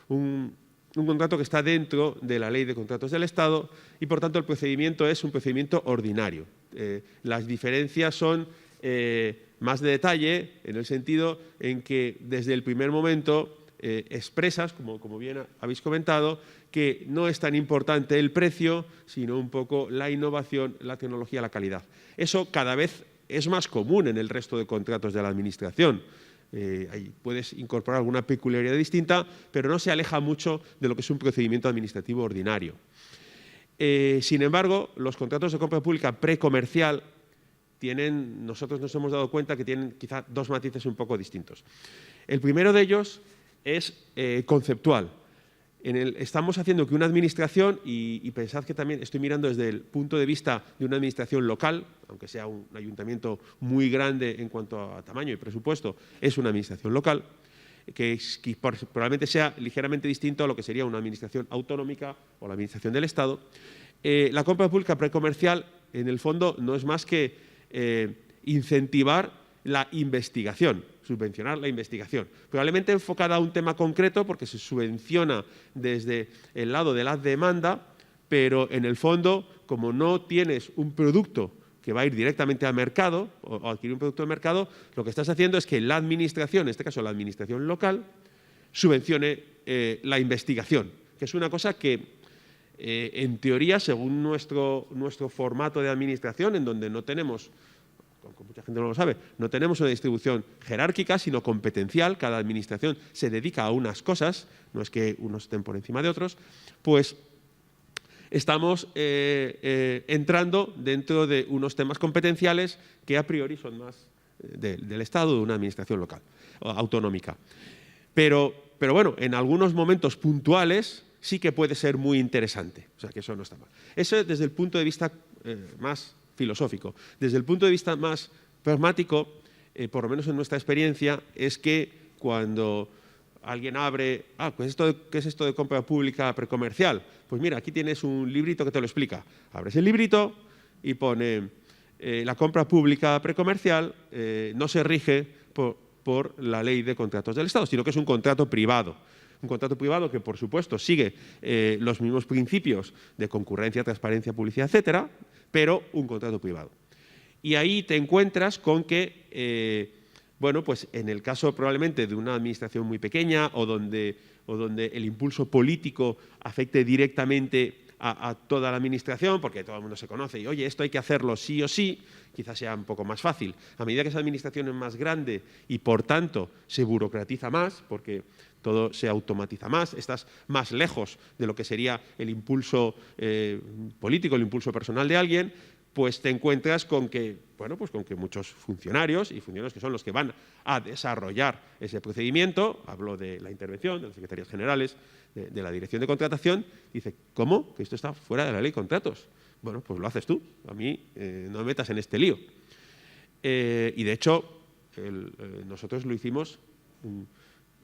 un contrato que está dentro de la Ley de Contratos del Estado y, por tanto, el procedimiento es un procedimiento ordinario. Las diferencias son más de detalle en el sentido en que desde el primer momento expresas, como bien habéis comentado, que no es tan importante el precio, sino un poco la innovación, la tecnología, la calidad. Eso cada vez es más común en el resto de contratos de la Administración. Ahí puedes incorporar alguna peculiaridad distinta, pero no se aleja mucho de lo que es un procedimiento administrativo ordinario. Sin embargo, los contratos de compra pública precomercial nosotros nos hemos dado cuenta que tienen quizá dos matices un poco distintos. El primero de ellos es conceptual. Estamos haciendo que una administración, y pensad que también estoy mirando desde el punto de vista de una administración local, aunque sea un ayuntamiento muy grande en cuanto a tamaño y presupuesto, es una administración local, que probablemente sea ligeramente distinto a lo que sería una administración autonómica o la administración del Estado. La compra pública precomercial, en el fondo, no es más que incentivar la investigación, subvencionar la investigación, probablemente enfocada a un tema concreto porque se subvenciona desde el lado de la demanda, pero en el fondo, como no tienes un producto que va a ir directamente al mercado o adquirir un producto de mercado, lo que estás haciendo es que la administración, en este caso la administración local, subvencione la investigación, que es una cosa que en teoría, según nuestro formato de administración, en donde no tenemos, aunque mucha gente no lo sabe, no tenemos una distribución jerárquica, sino competencial, cada administración se dedica a unas cosas, no es que unos estén por encima de otros, pues estamos entrando dentro de unos temas competenciales que a priori son más del Estado, de una administración local, autonómica. Pero bueno, en algunos momentos puntuales sí que puede ser muy interesante. O sea, que eso no está mal. Eso desde el punto de vista más filosófico. Desde el punto de vista más pragmático, por lo menos en nuestra experiencia, es que cuando alguien abre, pues ¿qué es esto de compra pública precomercial? Pues mira, aquí tienes un librito que te lo explica. Abres el librito y pone la compra pública precomercial no se rige por la ley de contratos del Estado, sino que es un contrato privado. Un contrato privado que, por supuesto, sigue los mismos principios de concurrencia, transparencia, publicidad, etcétera, pero un contrato privado. Y ahí te encuentras con que, bueno, pues en el caso probablemente de una administración muy pequeña o donde el impulso político afecte directamente a toda la administración, porque todo el mundo se conoce y, oye, esto hay que hacerlo sí o sí, quizás sea un poco más fácil. A medida que esa administración es más grande y, por tanto, se burocratiza más, porque todo se automatiza más, estás más lejos de lo que sería el impulso político, el impulso personal de alguien, pues te encuentras con que, bueno, pues con que muchos funcionarios, y funcionarios que son los que van a desarrollar ese procedimiento, hablo de la intervención, de las secretarías generales, de la dirección de contratación, dice, ¿cómo? Que esto está fuera de la ley de contratos. Bueno, pues lo haces tú, a mí no me metas en este lío. Y de hecho, nosotros lo hicimos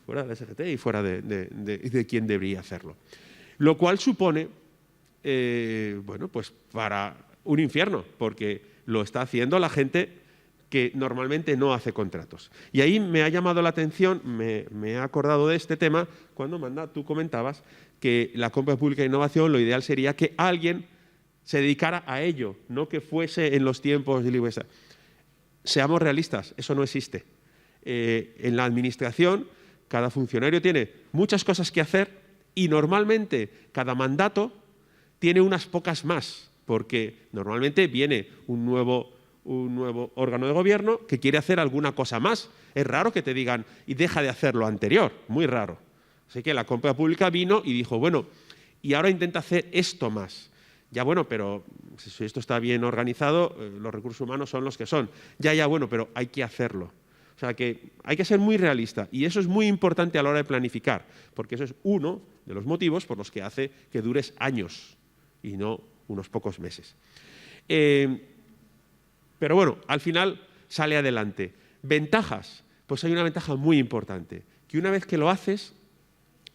fuera de la SGT y fuera de quien debería hacerlo. Lo cual supone, bueno, pues para un infierno, porque lo está haciendo la gente que normalmente no hace contratos. Y ahí me ha llamado la atención, me he acordado de este tema, cuando, Manda, tú comentabas que la compra pública de innovación, lo ideal sería que alguien se dedicara a ello, no que fuese en los tiempos de libertad. Seamos realistas, eso no existe. En la administración, cada funcionario tiene muchas cosas que hacer y normalmente cada mandato tiene unas pocas más, porque normalmente viene un nuevo órgano de gobierno que quiere hacer alguna cosa más. Es raro que te digan y deja de hacer lo anterior, muy raro. Así que la compra pública vino y dijo, bueno, y ahora intenta hacer esto más. Ya bueno, pero si esto está bien organizado, los recursos humanos son los que son. Ya bueno, pero hay que hacerlo. O sea que hay que ser muy realista y eso es muy importante a la hora de planificar, porque eso es uno de los motivos por los que hace que dures años y no unos pocos meses. Pero bueno, al final sale adelante. ¿Ventajas? Pues hay una ventaja muy importante, que una vez que lo haces,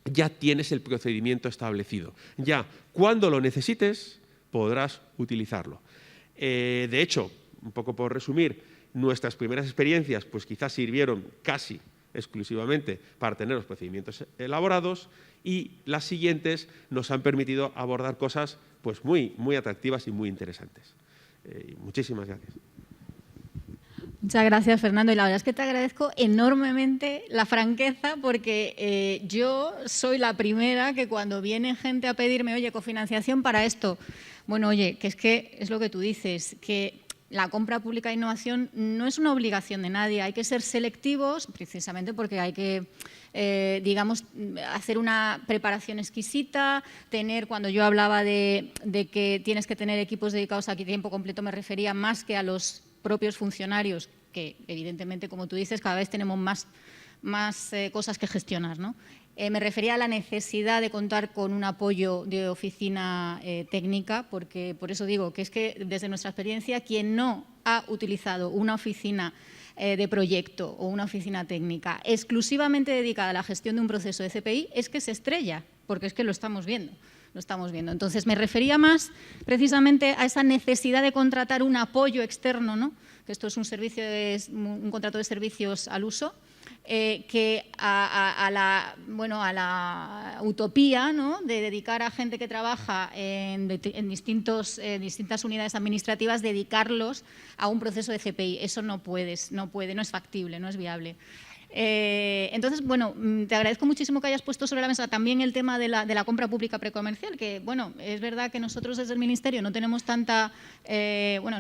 ya tienes el procedimiento establecido. Ya, cuando lo necesites, podrás utilizarlo. De hecho, un poco por resumir, nuestras primeras experiencias pues quizás sirvieron casi exclusivamente para tener los procedimientos elaborados y las siguientes nos han permitido abordar cosas pues muy, muy atractivas y muy interesantes. Muchísimas gracias. Muchas gracias, Fernando. Y la verdad es que te agradezco enormemente la franqueza porque yo soy la primera que cuando viene gente a pedirme, oye, cofinanciación para esto, bueno, oye, que es lo que tú dices, que la compra pública de innovación no es una obligación de nadie, hay que ser selectivos precisamente porque hay que, digamos, hacer una preparación exquisita, tener, cuando yo hablaba de que tienes que tener equipos dedicados a tiempo completo, me refería más que a los propios funcionarios, que evidentemente, como tú dices, cada vez tenemos más cosas que gestionar, ¿no? Me refería a la necesidad de contar con un apoyo de oficina técnica, porque por eso digo que es que desde nuestra experiencia, quien no ha utilizado una oficina de proyecto o una oficina técnica exclusivamente dedicada a la gestión de un proceso de CPI es que se estrella, porque es que lo estamos viendo. Entonces, me refería más precisamente a esa necesidad de contratar un apoyo externo, ¿no? Que esto es un contrato de servicios al uso, que a la utopía, ¿no?, de dedicar a gente que trabaja en distintas unidades administrativas, dedicarlos a un proceso de CPI. Eso no es factible, no es viable. Entonces, bueno, te agradezco muchísimo que hayas puesto sobre la mesa también el tema de la compra pública precomercial, que, bueno, es verdad que nosotros desde el Ministerio no tenemos no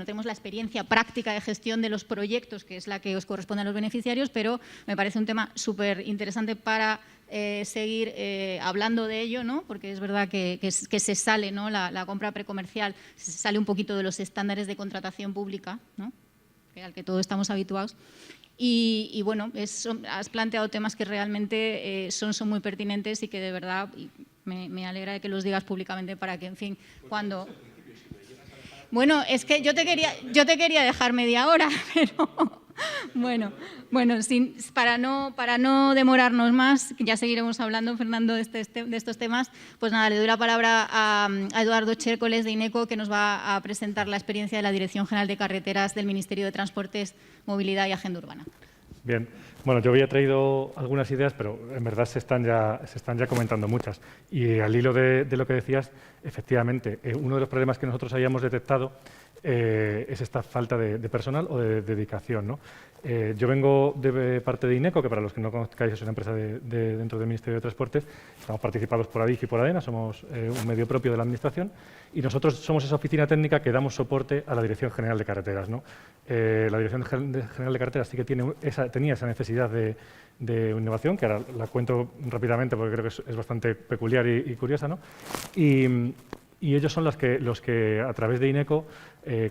tenemos la experiencia práctica de gestión de los proyectos, que es la que os corresponde a los beneficiarios, pero me parece un tema súper interesante para seguir hablando de ello, ¿no?, porque es verdad que se sale, ¿no?, la compra precomercial, se sale un poquito de los estándares de contratación pública, ¿no?, al que todos estamos habituados. Y bueno, has planteado temas que realmente son muy pertinentes y que de verdad me alegra de que los digas públicamente para que, en fin, cuando… Bueno, es que yo te quería dejar media hora, pero… Bueno, para no demorarnos más, ya seguiremos hablando, Fernando, de estos temas, pues nada, le doy la palabra a Eduardo Chércoles de INECO, que nos va a presentar la experiencia de la Dirección General de Carreteras del Ministerio de Transportes, Movilidad y Agenda Urbana. Bien, bueno, yo había traído algunas ideas, pero en verdad se están ya comentando muchas. Y al hilo de lo que decías, efectivamente, uno de los problemas que nosotros habíamos detectado es esta falta de personal o de dedicación, ¿no? Yo vengo de parte de INECO, que para los que no conozcáis es una empresa dentro del Ministerio de Transportes. Estamos participados por ADIF y por ADENA, somos un medio propio de la Administración, y nosotros somos esa oficina técnica que damos soporte a la Dirección General de Carreteras, ¿no? La Dirección General de Carreteras sí que tenía esa necesidad de innovación, que ahora la cuento rápidamente porque creo que es bastante peculiar y curiosa, ¿no? Y ellos son los que a través de INECO,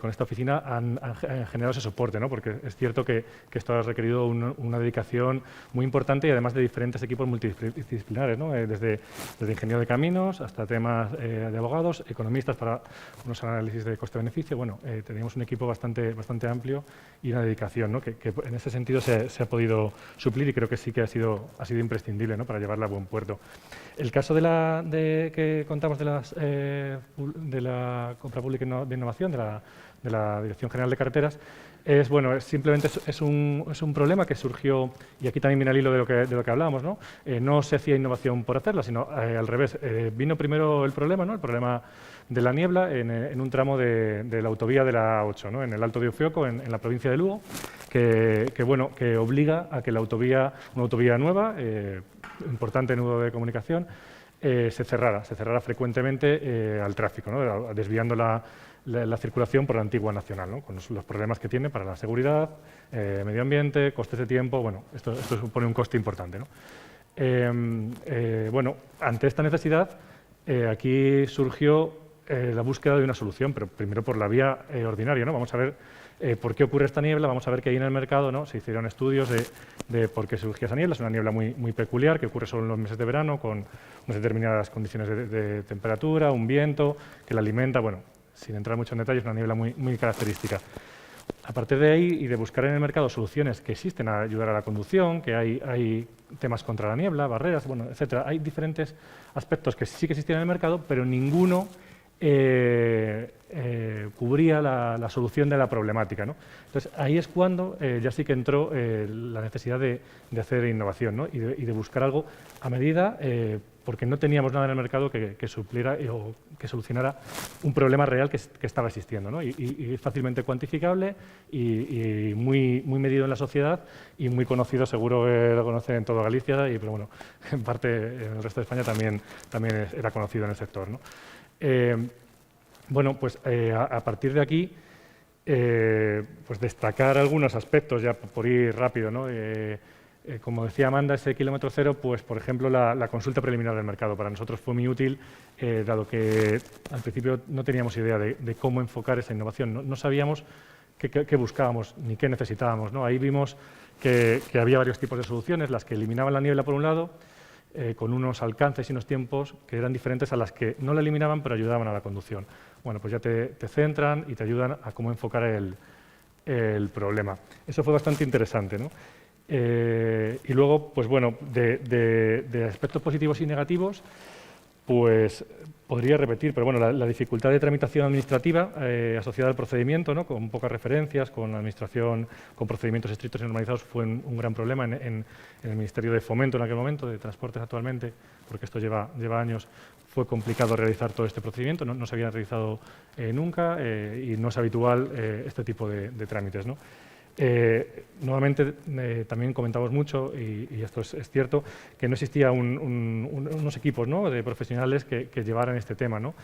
con esta oficina, han generado ese soporte, ¿no? Porque es cierto que esto ha requerido una dedicación muy importante y además de diferentes equipos multidisciplinares, ¿no? Desde ingeniero de caminos hasta temas de abogados, economistas para unos análisis de coste-beneficio. Bueno, teníamos un equipo bastante amplio y una dedicación, ¿no? que en ese sentido se ha podido suplir y creo que sí que ha sido imprescindible, ¿no?, para llevarla a buen puerto. El caso que contamos de la compra pública de innovación, de la Dirección General de Carreteras, simplemente es un problema que surgió, y aquí también viene al hilo de lo que hablábamos, ¿no? No se hacía innovación por hacerla, sino al revés. Vino primero el problema, ¿no?, el problema de la niebla en un tramo de la autovía de la A8, ¿no?, en el Alto de Ufioco, en la provincia de Lugo, que obliga a que una autovía nueva, importante nudo de comunicación, se cerrara frecuentemente al tráfico, ¿no?, desviando la circulación por la antigua nacional, ¿no?, con los problemas que tiene para la seguridad, medio ambiente, costes de tiempo. Bueno, esto supone un coste importante, ¿no? Ante esta necesidad, aquí surgió la búsqueda de una solución, pero primero por la vía ordinaria, ¿no? Vamos a ver por qué ocurre esta niebla, vamos a ver que ahí en el mercado, ¿no?, se hicieron estudios de por qué surgía esa niebla. Es una niebla muy peculiar que ocurre solo en los meses de verano, con unas determinadas condiciones de temperatura, un viento que la alimenta. Bueno, sin entrar mucho en detalle, es una niebla muy característica. A partir de ahí y de buscar en el mercado soluciones que existen a ayudar a la conducción, que hay temas contra la niebla, barreras, bueno, etcétera. Hay diferentes aspectos que sí que existían en el mercado, pero ninguno cubría la solución de la problemática, ¿no? Entonces, ahí es cuando ya sí que entró la necesidad de hacer innovación, ¿no?, y de buscar algo a medida, porque no teníamos nada en el mercado que supliera o que solucionara un problema real que estaba existiendo, ¿no? Y fácilmente cuantificable y muy medido en la sociedad y muy conocido, seguro que lo conocen en toda Galicia, pero bueno, en parte en el resto de España también era conocido en el sector, ¿no? A partir de aquí, pues destacar algunos aspectos, ya por ir rápido, ¿no? Como decía Amanda, ese kilómetro cero, pues por ejemplo la consulta preliminar del mercado para nosotros fue muy útil, dado que al principio no teníamos idea de cómo enfocar esa innovación, no sabíamos qué buscábamos ni qué necesitábamos, ¿no? Ahí vimos que había varios tipos de soluciones, las que eliminaban la niebla por un lado, con unos alcances y unos tiempos que eran diferentes a las que no la eliminaban pero ayudaban a la conducción. Bueno, pues ya te centran y te ayudan a cómo enfocar el problema. Eso fue bastante interesante, ¿no? Y luego, pues bueno, de aspectos positivos y negativos, pues podría repetir, pero bueno, la dificultad de tramitación administrativa asociada al procedimiento, ¿no? Con pocas referencias, con la administración, con procedimientos estrictos y normalizados, fue un gran problema en el Ministerio de Fomento en aquel momento, de Transportes actualmente, porque esto lleva años. Fue complicado realizar todo este procedimiento, no se había realizado nunca y no es habitual este tipo de trámites, ¿no? Nuevamente, también comentamos mucho, y esto es cierto, que no existía unos equipos, ¿no?, de profesionales que llevaran este tema, ¿no?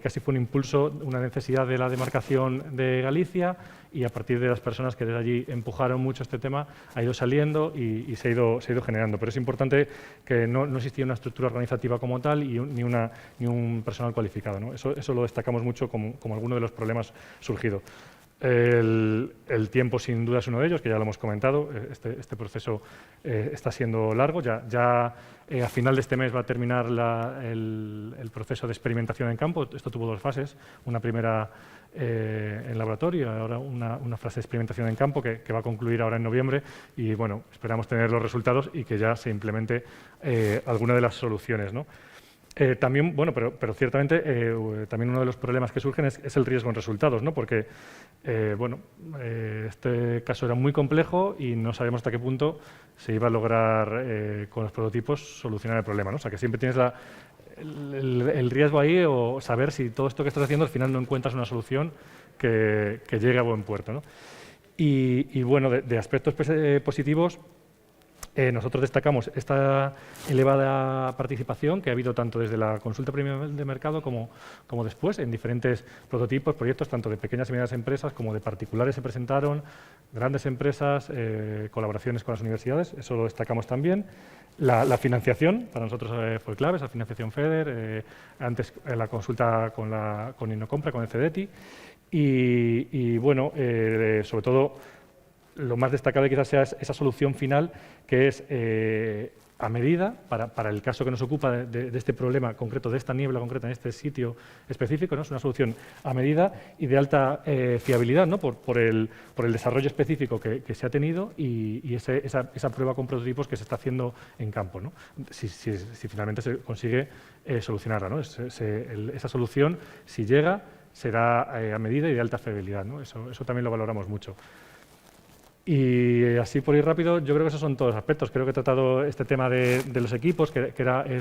Casi fue un impulso, una necesidad de la demarcación de Galicia, y a partir de las personas que desde allí empujaron mucho este tema, ha ido saliendo y se ha ido generando. Pero es importante que no existía una estructura organizativa como tal ni un personal cualificado, ¿no? Eso lo destacamos mucho como alguno de los problemas surgidos. El tiempo, sin duda, es uno de ellos, que ya lo hemos comentado. Este proceso está siendo largo. Ya a final de este mes va a terminar el proceso de experimentación en campo. Esto tuvo 2 fases. Una primera en laboratorio y ahora una fase de experimentación en campo que va a concluir ahora en noviembre. Y, bueno, esperamos tener los resultados y que ya se implemente alguna de las soluciones, ¿no? También, bueno, pero ciertamente también uno de los problemas que surgen es el riesgo en resultados, ¿no? Porque, bueno, este caso era muy complejo y no sabemos hasta qué punto se iba a lograr con los prototipos solucionar el problema, ¿no? O sea, que siempre tienes el riesgo ahí, o saber si todo esto que estás haciendo al final no encuentras una solución que llegue a buen puerto, ¿no? Y bueno, de aspectos positivos, nosotros destacamos esta elevada participación que ha habido tanto desde la consulta previa de mercado como después en diferentes prototipos, proyectos, tanto de pequeñas y medianas empresas como de particulares se presentaron, grandes empresas, colaboraciones con las universidades, eso lo destacamos también. La financiación para nosotros fue clave, esa financiación FEDER, antes la consulta con Innocompra, con el CEDETI y bueno, sobre todo, lo más destacable quizás sea esa solución final, que es a medida, para el caso que nos ocupa de este problema concreto, de esta niebla concreta en este sitio específico, ¿no? Es una solución a medida y de alta fiabilidad, ¿no? por el desarrollo específico que se ha tenido y esa prueba con prototipos que se está haciendo en campo, ¿no? Si finalmente se consigue solucionarla, ¿no? Esa solución, si llega, será a medida y de alta fiabilidad, ¿no? Eso también lo valoramos mucho. Y así, por ir rápido, yo creo que esos son todos los aspectos. Creo que he tratado este tema de los equipos, que es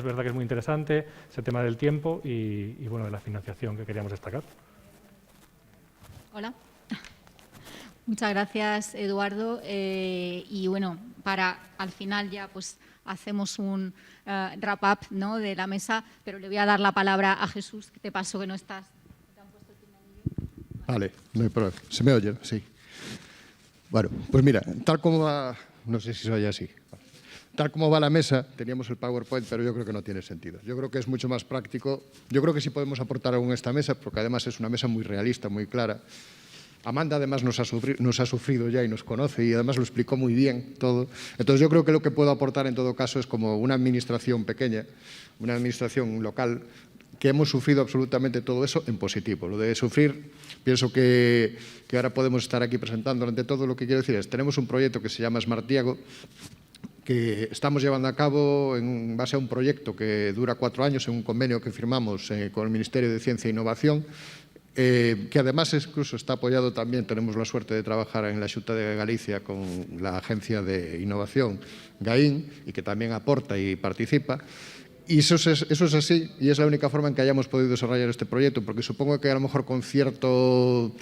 verdad que es muy interesante, ese tema del tiempo y bueno, de la financiación que queríamos destacar. Hola. Muchas gracias, Eduardo. Y bueno, al final ya pues hacemos un wrap-up, ¿no?, de la mesa, pero le voy a dar la palabra a Jesús, que te paso que no estás. ¿Te han puesto el pinganillo? Vale, no hay problema. ¿Se me oye? Sí. Bueno, pues mira, tal como va, no sé si se oye así, tal como va la mesa, teníamos el PowerPoint, pero yo creo que no tiene sentido. Yo creo que es mucho más práctico. Yo creo que sí podemos aportar algo en esta mesa, porque además es una mesa muy realista, muy clara. Amanda además nos ha sufrido ya y nos conoce y además lo explicó muy bien todo. Entonces yo creo que lo que puedo aportar en todo caso es como una administración pequeña, una administración local, que hemos sufrido absolutamente todo eso en positivo. Lo de sufrir, pienso que ahora podemos estar aquí presentando. Ante todo, lo que quiero decir es, tenemos un proyecto que se llama Smart Diego, que estamos llevando a cabo en base a un proyecto que dura 4 años, en un convenio que firmamos con el Ministerio de Ciencia e Innovación, que además incluso está apoyado también, tenemos la suerte de trabajar en la Xunta de Galicia con la Agencia de Innovación GAIN, y que también aporta y participa. Y eso es así, y es la única forma en que hayamos podido desarrollar este proyecto, porque supongo que a lo mejor con cierto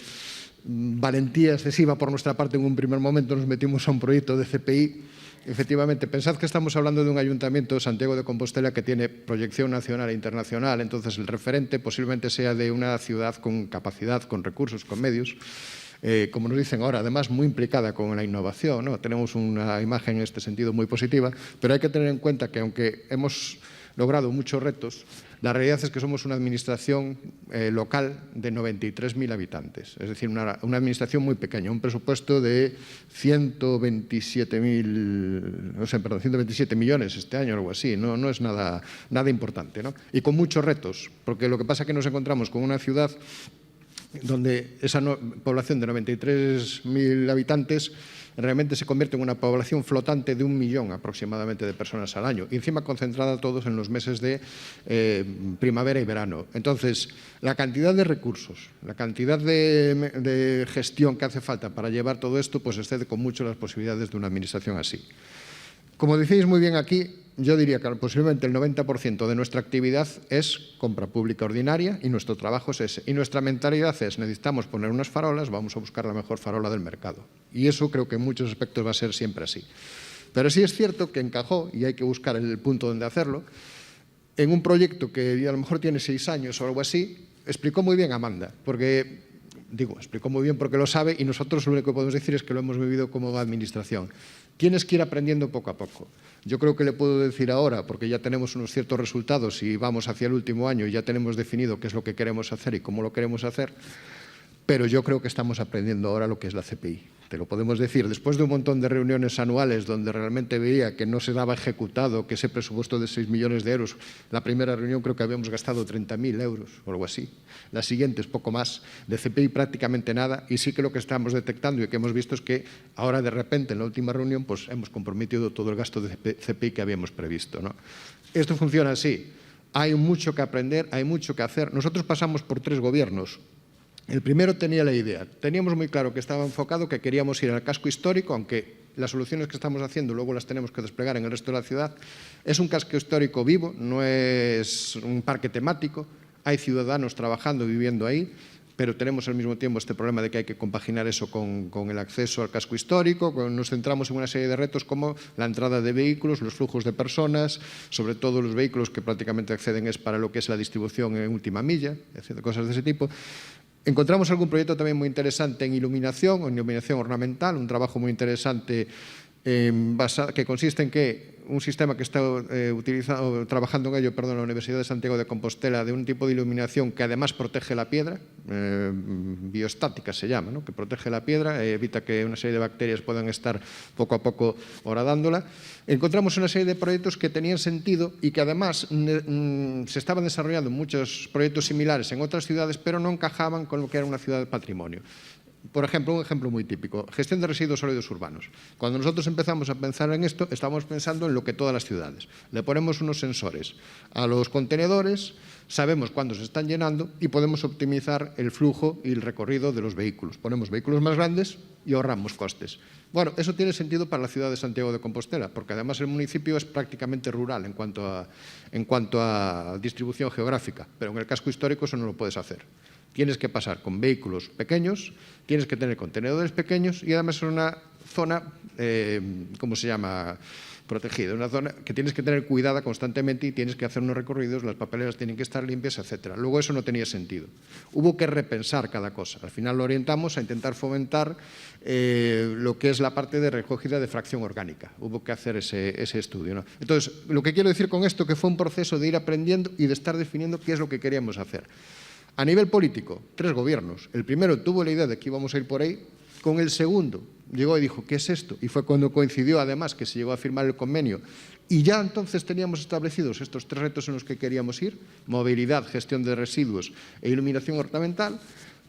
valentía excesiva por nuestra parte en un primer momento nos metimos a un proyecto de CPI. Efectivamente, pensad que estamos hablando de un ayuntamiento, Santiago de Compostela, que tiene proyección nacional e internacional, entonces el referente posiblemente sea de una ciudad con capacidad, con recursos, con medios, como nos dicen ahora, además muy implicada con la innovación, ¿no? Tenemos una imagen en este sentido muy positiva, pero hay que tener en cuenta que aunque hemos logrado muchos retos, la realidad es que somos una administración local de 93.000 habitantes, es decir, una administración muy pequeña, un presupuesto de 127 millones este año o algo así, no es nada importante, ¿no? Y con muchos retos, porque lo que pasa es que nos encontramos con una ciudad donde esa población de 93.000 habitantes realmente se convierte en una población flotante de 1 millón aproximadamente de personas al año, y encima concentrada todos en los meses de primavera y verano. Entonces, la cantidad de recursos, la cantidad de gestión que hace falta para llevar todo esto, pues excede con mucho las posibilidades de una administración así. Como decíais muy bien aquí, yo diría que posiblemente el 90% de nuestra actividad es compra pública ordinaria y nuestro trabajo es ese. Y nuestra mentalidad es, necesitamos poner unas farolas, vamos a buscar la mejor farola del mercado. Y eso creo que en muchos aspectos va a ser siempre así. Pero sí es cierto que encajó, y hay que buscar el punto donde hacerlo, en un proyecto que a lo mejor tiene 6 años o algo así, explicó muy bien Amanda, porque... explicó muy bien porque lo sabe, y nosotros lo único que podemos decir es que lo hemos vivido como administración. Tienes que ir aprendiendo poco a poco. Yo creo que le puedo decir ahora, porque ya tenemos unos ciertos resultados y vamos hacia el último año y ya tenemos definido qué es lo que queremos hacer y cómo lo queremos hacer, pero yo creo que estamos aprendiendo ahora lo que es la CPI. Te lo podemos decir, después de un montón de reuniones anuales donde realmente veía que no se daba ejecutado, que ese presupuesto de 6 millones de euros, la primera reunión creo que habíamos gastado 30.000 euros o algo así, la siguiente es poco más, de CPI prácticamente nada, y sí que lo que estamos detectando y que hemos visto es que ahora de repente en la última reunión pues hemos comprometido todo el gasto de CPI que habíamos previsto, ¿no? Esto funciona así, hay mucho que aprender, hay mucho que hacer. Nosotros pasamos por 3 gobiernos. El primero tenía la idea, teníamos muy claro que estaba enfocado, que queríamos ir al casco histórico, aunque las soluciones que estamos haciendo luego las tenemos que desplegar en el resto de la ciudad. Es un casco histórico vivo, no es un parque temático, hay ciudadanos trabajando, viviendo ahí, pero tenemos al mismo tiempo este problema de que hay que compaginar eso con el acceso al casco histórico. Nos centramos en una serie de retos como la entrada de vehículos, los flujos de personas, sobre todo los vehículos que prácticamente acceden es para lo que es la distribución en última milla, etc., cosas de ese tipo. Encontramos algún proyecto también muy interesante en iluminación ornamental, un trabajo muy interesante que consiste en que un sistema que está trabajando en ello, la Universidad de Santiago de Compostela, de un tipo de iluminación que además protege la piedra, bioestática se llama, ¿no? Que protege la piedra, evita que una serie de bacterias puedan estar poco a poco horadándola. Encontramos una serie de proyectos que tenían sentido y que además se estaban desarrollando muchos proyectos similares en otras ciudades, pero no encajaban con lo que era una ciudad de patrimonio. Por ejemplo, un ejemplo muy típico, gestión de residuos sólidos urbanos. Cuando nosotros empezamos a pensar en esto, estábamos pensando en lo que todas las ciudades. Le ponemos unos sensores a los contenedores, sabemos cuándo se están llenando y podemos optimizar el flujo y el recorrido de los vehículos. Ponemos vehículos más grandes y ahorramos costes. Bueno, eso tiene sentido para la ciudad de Santiago de Compostela, porque además el municipio es prácticamente rural en cuanto a distribución geográfica, pero en el casco histórico eso no lo puedes hacer. Tienes que pasar con vehículos pequeños, tienes que tener contenedores pequeños y además es una zona, ¿cómo se llama?, protegida, una zona que tienes que tener cuidada constantemente y tienes que hacer unos recorridos, las papeleras tienen que estar limpias, etc. Luego eso no tenía sentido. Hubo que repensar cada cosa. Al final lo orientamos a intentar fomentar lo que es la parte de recogida de fracción orgánica. Hubo que hacer ese estudio, ¿no? Entonces, lo que quiero decir con esto que fue un proceso de ir aprendiendo y de estar definiendo qué es lo que queríamos hacer. A nivel político, 3 gobiernos. El primero tuvo la idea de que íbamos a ir por ahí, con el segundo llegó y dijo, ¿qué es esto? Y fue cuando coincidió, además, que se llegó a firmar el convenio. Y ya entonces teníamos establecidos estos 3 retos en los que queríamos ir, movilidad, gestión de residuos e iluminación ornamental.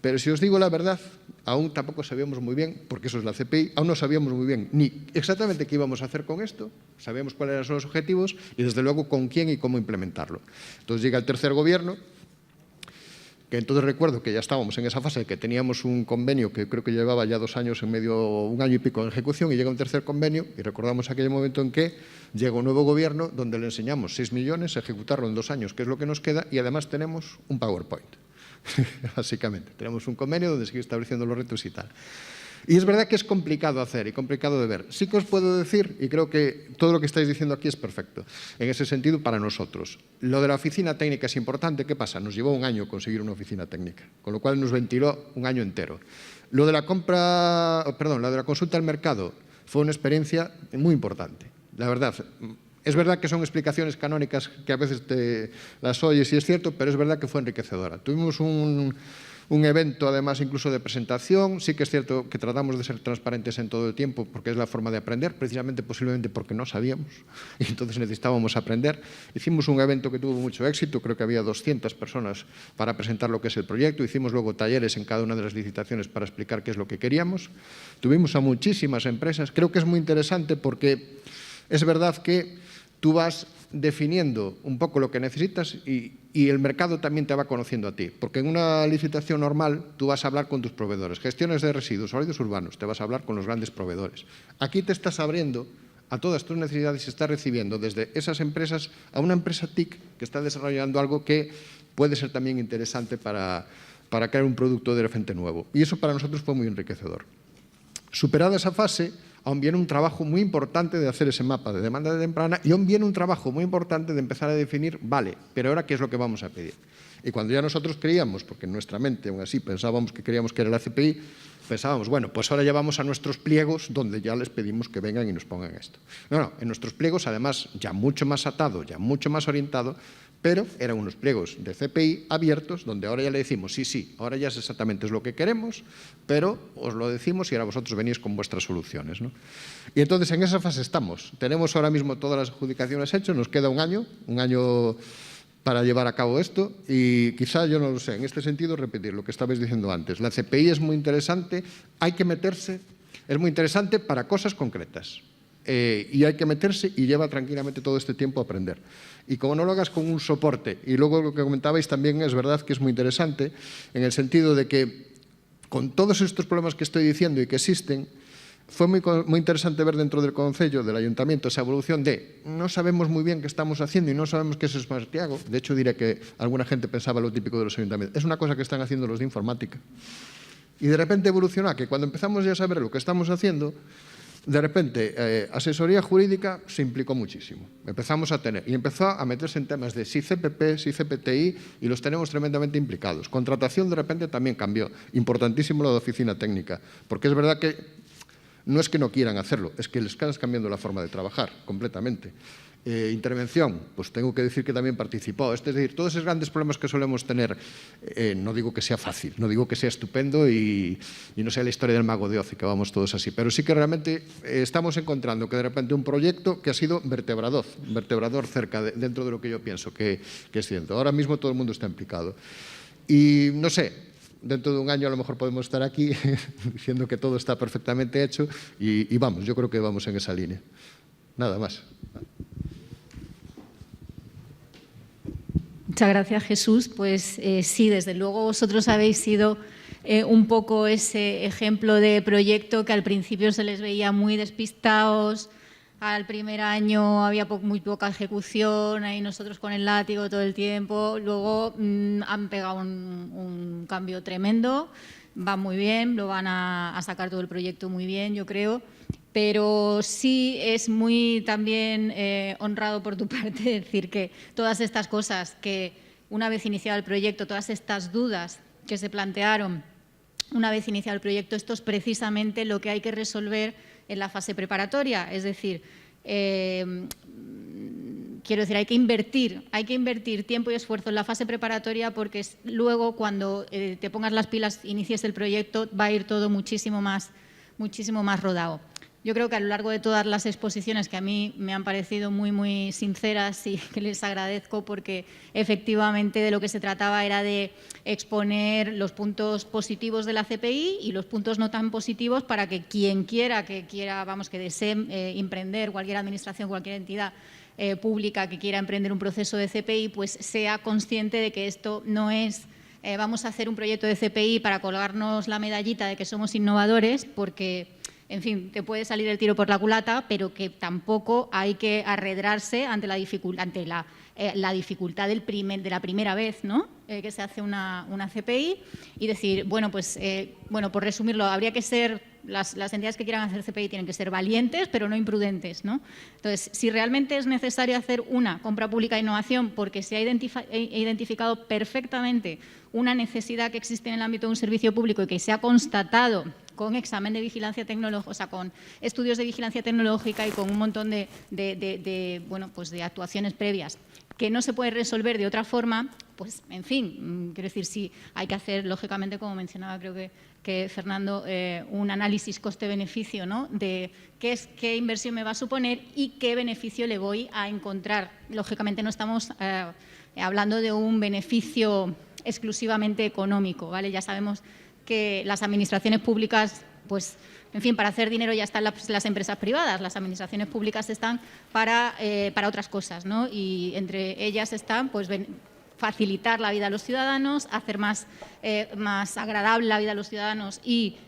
Pero si os digo la verdad, aún tampoco sabíamos muy bien, porque eso es la CPI, aún no sabíamos muy bien ni exactamente qué íbamos a hacer con esto, sabíamos cuáles eran los objetivos y, desde luego, con quién y cómo implementarlo. Entonces llega el tercer gobierno, que entonces recuerdo que ya estábamos en esa fase, que teníamos un convenio que creo que llevaba ya 2 años en medio, 1 año y pico en ejecución, y llega un tercer convenio, y recordamos aquel momento en que llega un nuevo gobierno donde le enseñamos 6 millones, ejecutarlo en 2 años, que es lo que nos queda, y además tenemos un PowerPoint. Básicamente, tenemos un convenio donde sigue estableciendo los retos y tal. Y es verdad que es complicado hacer y complicado de ver. Sí que os puedo decir, y creo que todo lo que estáis diciendo aquí es perfecto, en ese sentido para nosotros. Lo de la oficina técnica es importante. ¿Qué pasa? Nos llevó 1 año conseguir una oficina técnica, con lo cual nos ventiló 1 año entero. Lo de la consulta al mercado fue una experiencia muy importante, la verdad. Es verdad que son explicaciones canónicas que a veces te las oyes y es cierto, pero es verdad que fue enriquecedora. Tuvimos un un evento, además, incluso de presentación. Sí que es cierto que tratamos de ser transparentes en todo el tiempo porque es la forma de aprender, precisamente posiblemente porque no sabíamos y entonces necesitábamos aprender. Hicimos un evento que tuvo mucho éxito, creo que había 200 personas para presentar lo que es el proyecto. Hicimos luego talleres en cada una de las licitaciones para explicar qué es lo que queríamos. Tuvimos a muchísimas empresas. Creo que es muy interesante porque es verdad que tú vas definiendo un poco lo que necesitas y el mercado también te va conociendo a ti. Porque en una licitación normal tú vas a hablar con tus proveedores. Gestiones de residuos, sólidos urbanos, te vas a hablar con los grandes proveedores. Aquí te estás abriendo a todas tus necesidades y estás recibiendo desde esas empresas a una empresa TIC que está desarrollando algo que puede ser también interesante para crear un producto de repente nuevo. Y eso para nosotros fue muy enriquecedor. Superada esa fase, aún viene un trabajo muy importante de hacer ese mapa de demanda temprana y aún viene un trabajo muy importante de empezar a definir, vale, pero ahora ¿qué es lo que vamos a pedir? Y cuando ya nosotros creíamos, porque en nuestra mente aún así pensábamos que queríamos que era la CPI, pensábamos, bueno, pues ahora ya vamos a nuestros pliegos donde ya les pedimos que vengan y nos pongan esto. No, en nuestros pliegos, además, ya mucho más atado, ya mucho más orientado, pero eran unos pliegos de CPI abiertos donde ahora ya le decimos, sí, ahora ya es exactamente lo que queremos, pero os lo decimos y ahora vosotros venís con vuestras soluciones, ¿no? Y entonces en esa fase estamos. Tenemos ahora mismo todas las adjudicaciones hechas, nos queda un año para llevar a cabo esto y quizá, yo no lo sé, en este sentido repetir lo que estabais diciendo antes. La CPI es muy interesante, hay que meterse, es muy interesante para cosas concretas. Y hay que meterse y lleva tranquilamente todo este tiempo a aprender. Y como no lo hagas con un soporte, y luego lo que comentabais también es verdad que es muy interesante, en el sentido de que con todos estos problemas que estoy diciendo y que existen, fue muy interesante ver dentro del Concello, del Ayuntamiento, esa evolución de no sabemos muy bien qué estamos haciendo y no sabemos qué es Smartiago. De hecho, diré que alguna gente pensaba lo típico de los ayuntamientos. Es una cosa que están haciendo los de informática. Y de repente evolucionó, que cuando empezamos ya a saber lo que estamos haciendo, de repente, asesoría jurídica se implicó muchísimo. Empezamos a tener, y empezó a meterse en temas de sí CPP, sí CPTI, y los tenemos tremendamente implicados. Contratación de repente también cambió. Importantísimo lo de oficina técnica, porque es verdad que no es que no quieran hacerlo, es que les estás cambiando la forma de trabajar completamente. Intervención, pues tengo que decir que también participó. Es decir, todos esos grandes problemas que solemos tener, no digo que sea fácil, no digo que sea estupendo y no sea la historia del mago de Oz y que vamos todos así, pero sí que realmente estamos encontrando que de repente un proyecto que ha sido vertebrador cerca, dentro de lo que yo pienso que es cierto. Ahora mismo todo el mundo está implicado. Y no sé, dentro de un año a lo mejor podemos estar aquí diciendo que todo está perfectamente hecho y vamos, yo creo que vamos en esa línea. Nada más. Muchas gracias, Jesús. Pues sí, desde luego vosotros habéis sido un poco ese ejemplo de proyecto que al principio se les veía muy despistados, al primer año había muy poca ejecución, ahí nosotros con el látigo todo el tiempo, luego han pegado un cambio tremendo, va muy bien, lo van a sacar todo el proyecto muy bien, yo creo. Pero sí es muy también honrado por tu parte decir que todas estas cosas que una vez iniciado el proyecto, todas estas dudas que se plantearon una vez iniciado el proyecto, esto es precisamente lo que hay que resolver en la fase preparatoria. Es decir, quiero decir, hay que invertir tiempo y esfuerzo en la fase preparatoria porque luego cuando te pongas las pilas, inicies el proyecto, va a ir todo muchísimo más rodado. Yo creo que a lo largo de todas las exposiciones que a mí me han parecido muy, muy sinceras y que les agradezco porque efectivamente de lo que se trataba era de exponer los puntos positivos de la CPI y los puntos no tan positivos para que quien quiera, que desee emprender, cualquier administración, cualquier entidad pública que quiera emprender un proceso de CPI, pues sea consciente de que esto no es vamos a hacer un proyecto de CPI para colgarnos la medallita de que somos innovadores porque en fin, te puede salir el tiro por la culata, pero que tampoco hay que arredrarse ante la dificultad de la primera vez, ¿no? Que se hace una CPI y decir, bueno, pues por resumirlo, habría que ser, las entidades que quieran hacer CPI tienen que ser valientes, pero no imprudentes, ¿no? Entonces, si realmente es necesario hacer una compra pública de innovación porque se ha identificado perfectamente una necesidad que existe en el ámbito de un servicio público y que se ha constatado con examen de vigilancia tecnológica, o sea, con estudios de vigilancia tecnológica y con un montón de actuaciones previas que no se puede resolver de otra forma, pues, en fin, quiero decir, sí, hay que hacer, lógicamente, como mencionaba, creo que Fernando, un análisis coste-beneficio, ¿no?, de qué inversión me va a suponer y qué beneficio le voy a encontrar. Lógicamente, no estamos hablando de un beneficio exclusivamente económico, ¿vale? Ya sabemos que las administraciones públicas, pues, en fin, para hacer dinero ya están las empresas privadas, las administraciones públicas están para otras cosas, ¿no? Y entre ellas están, pues, facilitar la vida a los ciudadanos, hacer más agradable la vida a los ciudadanos y,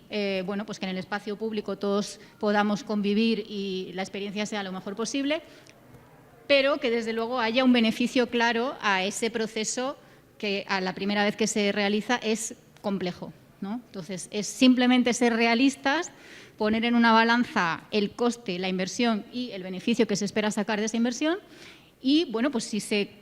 bueno, pues que en el espacio público todos podamos convivir y la experiencia sea lo mejor posible, pero que desde luego haya un beneficio claro a ese proceso que a la primera vez que se realiza es complejo, ¿no? Entonces, es simplemente ser realistas, poner en una balanza el coste, la inversión y el beneficio que se espera sacar de esa inversión y, bueno, pues si se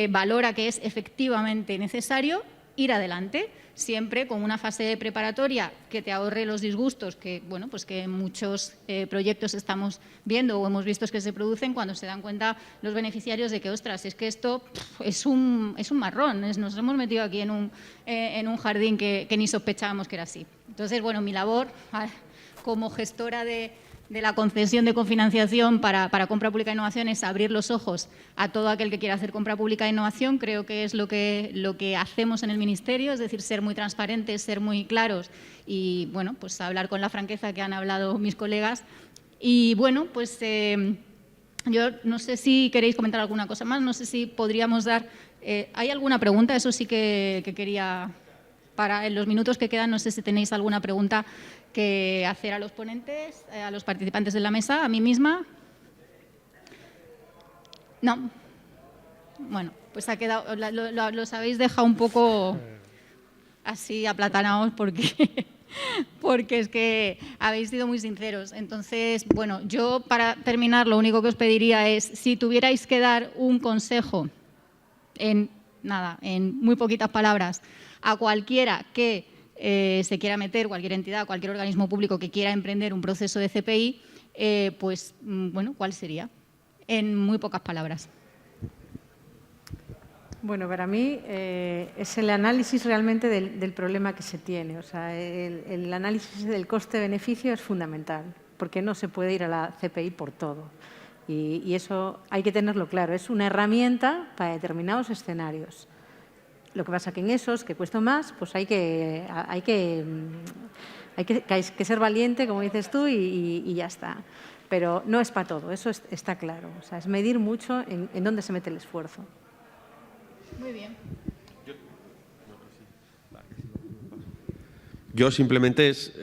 valora que es efectivamente necesario, ir adelante, siempre con una fase preparatoria que te ahorre los disgustos que, bueno, pues que en muchos proyectos estamos viendo o hemos visto que se producen cuando se dan cuenta los beneficiarios de que, ostras, es que esto es un marrón, nos hemos metido aquí en un jardín que ni sospechábamos que era así. Entonces, bueno, mi labor como gestora de la concesión de cofinanciación para compra pública e innovación es abrir los ojos a todo aquel que quiera hacer compra pública e innovación. Creo que es lo que hacemos en el Ministerio, es decir, ser muy transparentes, ser muy claros y, bueno, pues hablar con la franqueza que han hablado mis colegas. Y, bueno, pues yo no sé si queréis comentar alguna cosa más, no sé si podríamos dar… ¿hay alguna pregunta? Eso sí que quería… en los minutos que quedan, no sé si tenéis alguna pregunta que hacer a los ponentes, a los participantes de la mesa, a mí misma. No. Bueno, pues ha quedado, los habéis dejado un poco así aplatanados porque es que habéis sido muy sinceros. Entonces, bueno, yo para terminar lo único que os pediría es, si tuvierais que dar un consejo en muy poquitas palabras, a cualquiera que se quiera meter, cualquier entidad, cualquier organismo público que quiera emprender un proceso de CPI, pues, bueno, ¿cuál sería? En muy pocas palabras. Bueno, para mí es el análisis realmente del problema que se tiene. O sea, el análisis del coste-beneficio es fundamental, porque no se puede ir a la CPI por todo. Y eso hay que tenerlo claro. Es una herramienta para determinados escenarios. Lo que pasa que en esos, que cuesta más, pues hay que ser valiente, como dices tú, y ya está. Pero no es para todo, eso está claro. O sea, es medir mucho en dónde se mete el esfuerzo. Muy bien. Yo simplemente es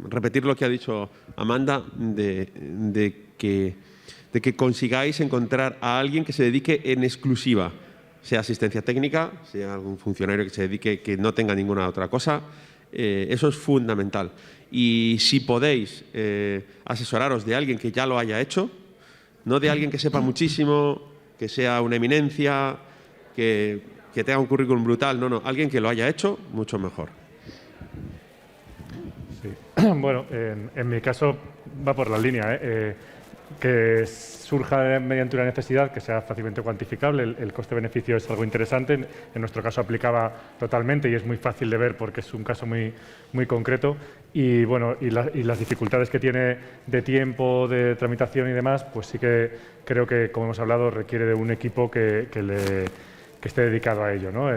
repetir lo que ha dicho Amanda, de que consigáis encontrar a alguien que se dedique en exclusiva, sea asistencia técnica, sea algún funcionario que se dedique, que no tenga ninguna otra cosa. Eso es fundamental. Y si podéis asesoraros de alguien que ya lo haya hecho, no de alguien que sepa muchísimo, que sea una eminencia, que tenga un currículum brutal, no, alguien que lo haya hecho, mucho mejor. Sí. Bueno, en mi caso va por la línea, que surja mediante una necesidad que sea fácilmente cuantificable. El coste-beneficio es algo interesante. En nuestro caso aplicaba totalmente y es muy fácil de ver porque es un caso muy, muy concreto. Y, bueno, y las dificultades que tiene de tiempo, de tramitación y demás, pues sí que creo que, como hemos hablado, requiere de un equipo que esté dedicado a ello, ¿no?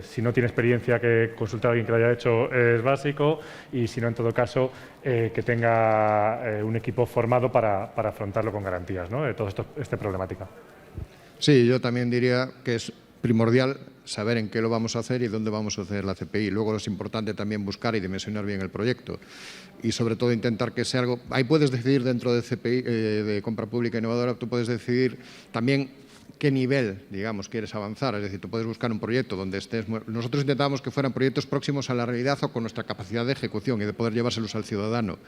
Si no tiene experiencia, que consultar a alguien que lo haya hecho es básico y, si no, en todo caso, que tenga un equipo formado para afrontarlo con garantías, ¿no? De toda esta problemática. Sí, yo también diría que es primordial saber en qué lo vamos a hacer y dónde vamos a hacer la CPI. Luego es importante también buscar y dimensionar bien el proyecto y, sobre todo, intentar que sea algo… Ahí puedes decidir dentro de CPI, de compra pública innovadora, tú puedes decidir también qué nivel, digamos, quieres avanzar. Es decir, tú puedes buscar un proyecto donde estés… Nosotros intentábamos que fueran proyectos próximos a la realidad o con nuestra capacidad de ejecución y de poder llevárselos al ciudadano.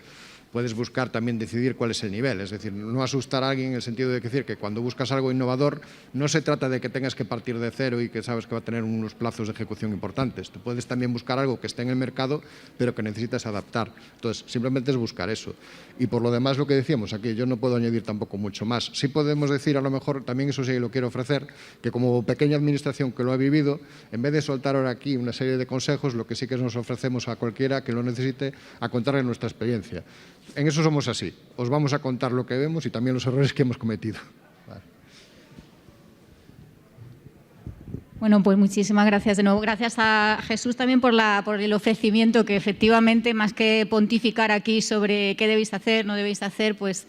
puedes buscar también decidir cuál es el nivel, es decir, no asustar a alguien en el sentido de decir que cuando buscas algo innovador no se trata de que tengas que partir de cero y que sabes que va a tener unos plazos de ejecución importantes. Tú puedes también buscar algo que esté en el mercado pero que necesitas adaptar. Entonces, simplemente es buscar eso. Y por lo demás, lo que decíamos aquí, yo no puedo añadir tampoco mucho más. Sí podemos decir, a lo mejor, también eso sí lo quiero ofrecer, que como pequeña administración que lo ha vivido, en vez de soltar ahora aquí una serie de consejos, lo que sí que nos ofrecemos a cualquiera que lo necesite a contarle nuestra experiencia. En eso somos así. Os vamos a contar lo que vemos y también los errores que hemos cometido. Vale. Bueno, pues muchísimas gracias de nuevo. Gracias a Jesús también por el ofrecimiento, que efectivamente, más que pontificar aquí sobre qué debéis hacer, no debéis hacer, pues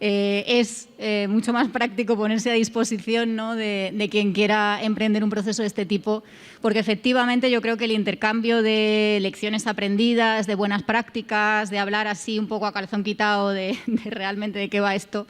es mucho más práctico ponerse a disposición, ¿no?, de quien quiera emprender un proceso de este tipo, porque efectivamente yo creo que el intercambio de lecciones aprendidas, de buenas prácticas, de hablar así un poco a calzón quitado de realmente de qué va esto,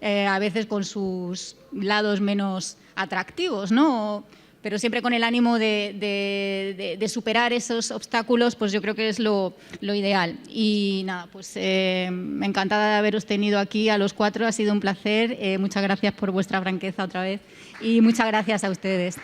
a veces con sus lados menos atractivos, ¿no?, pero siempre con el ánimo de superar esos obstáculos, pues yo creo que es lo ideal. Y nada, pues encantada de haberos tenido aquí a los cuatro, ha sido un placer. Muchas gracias por vuestra franqueza otra vez y muchas gracias a ustedes.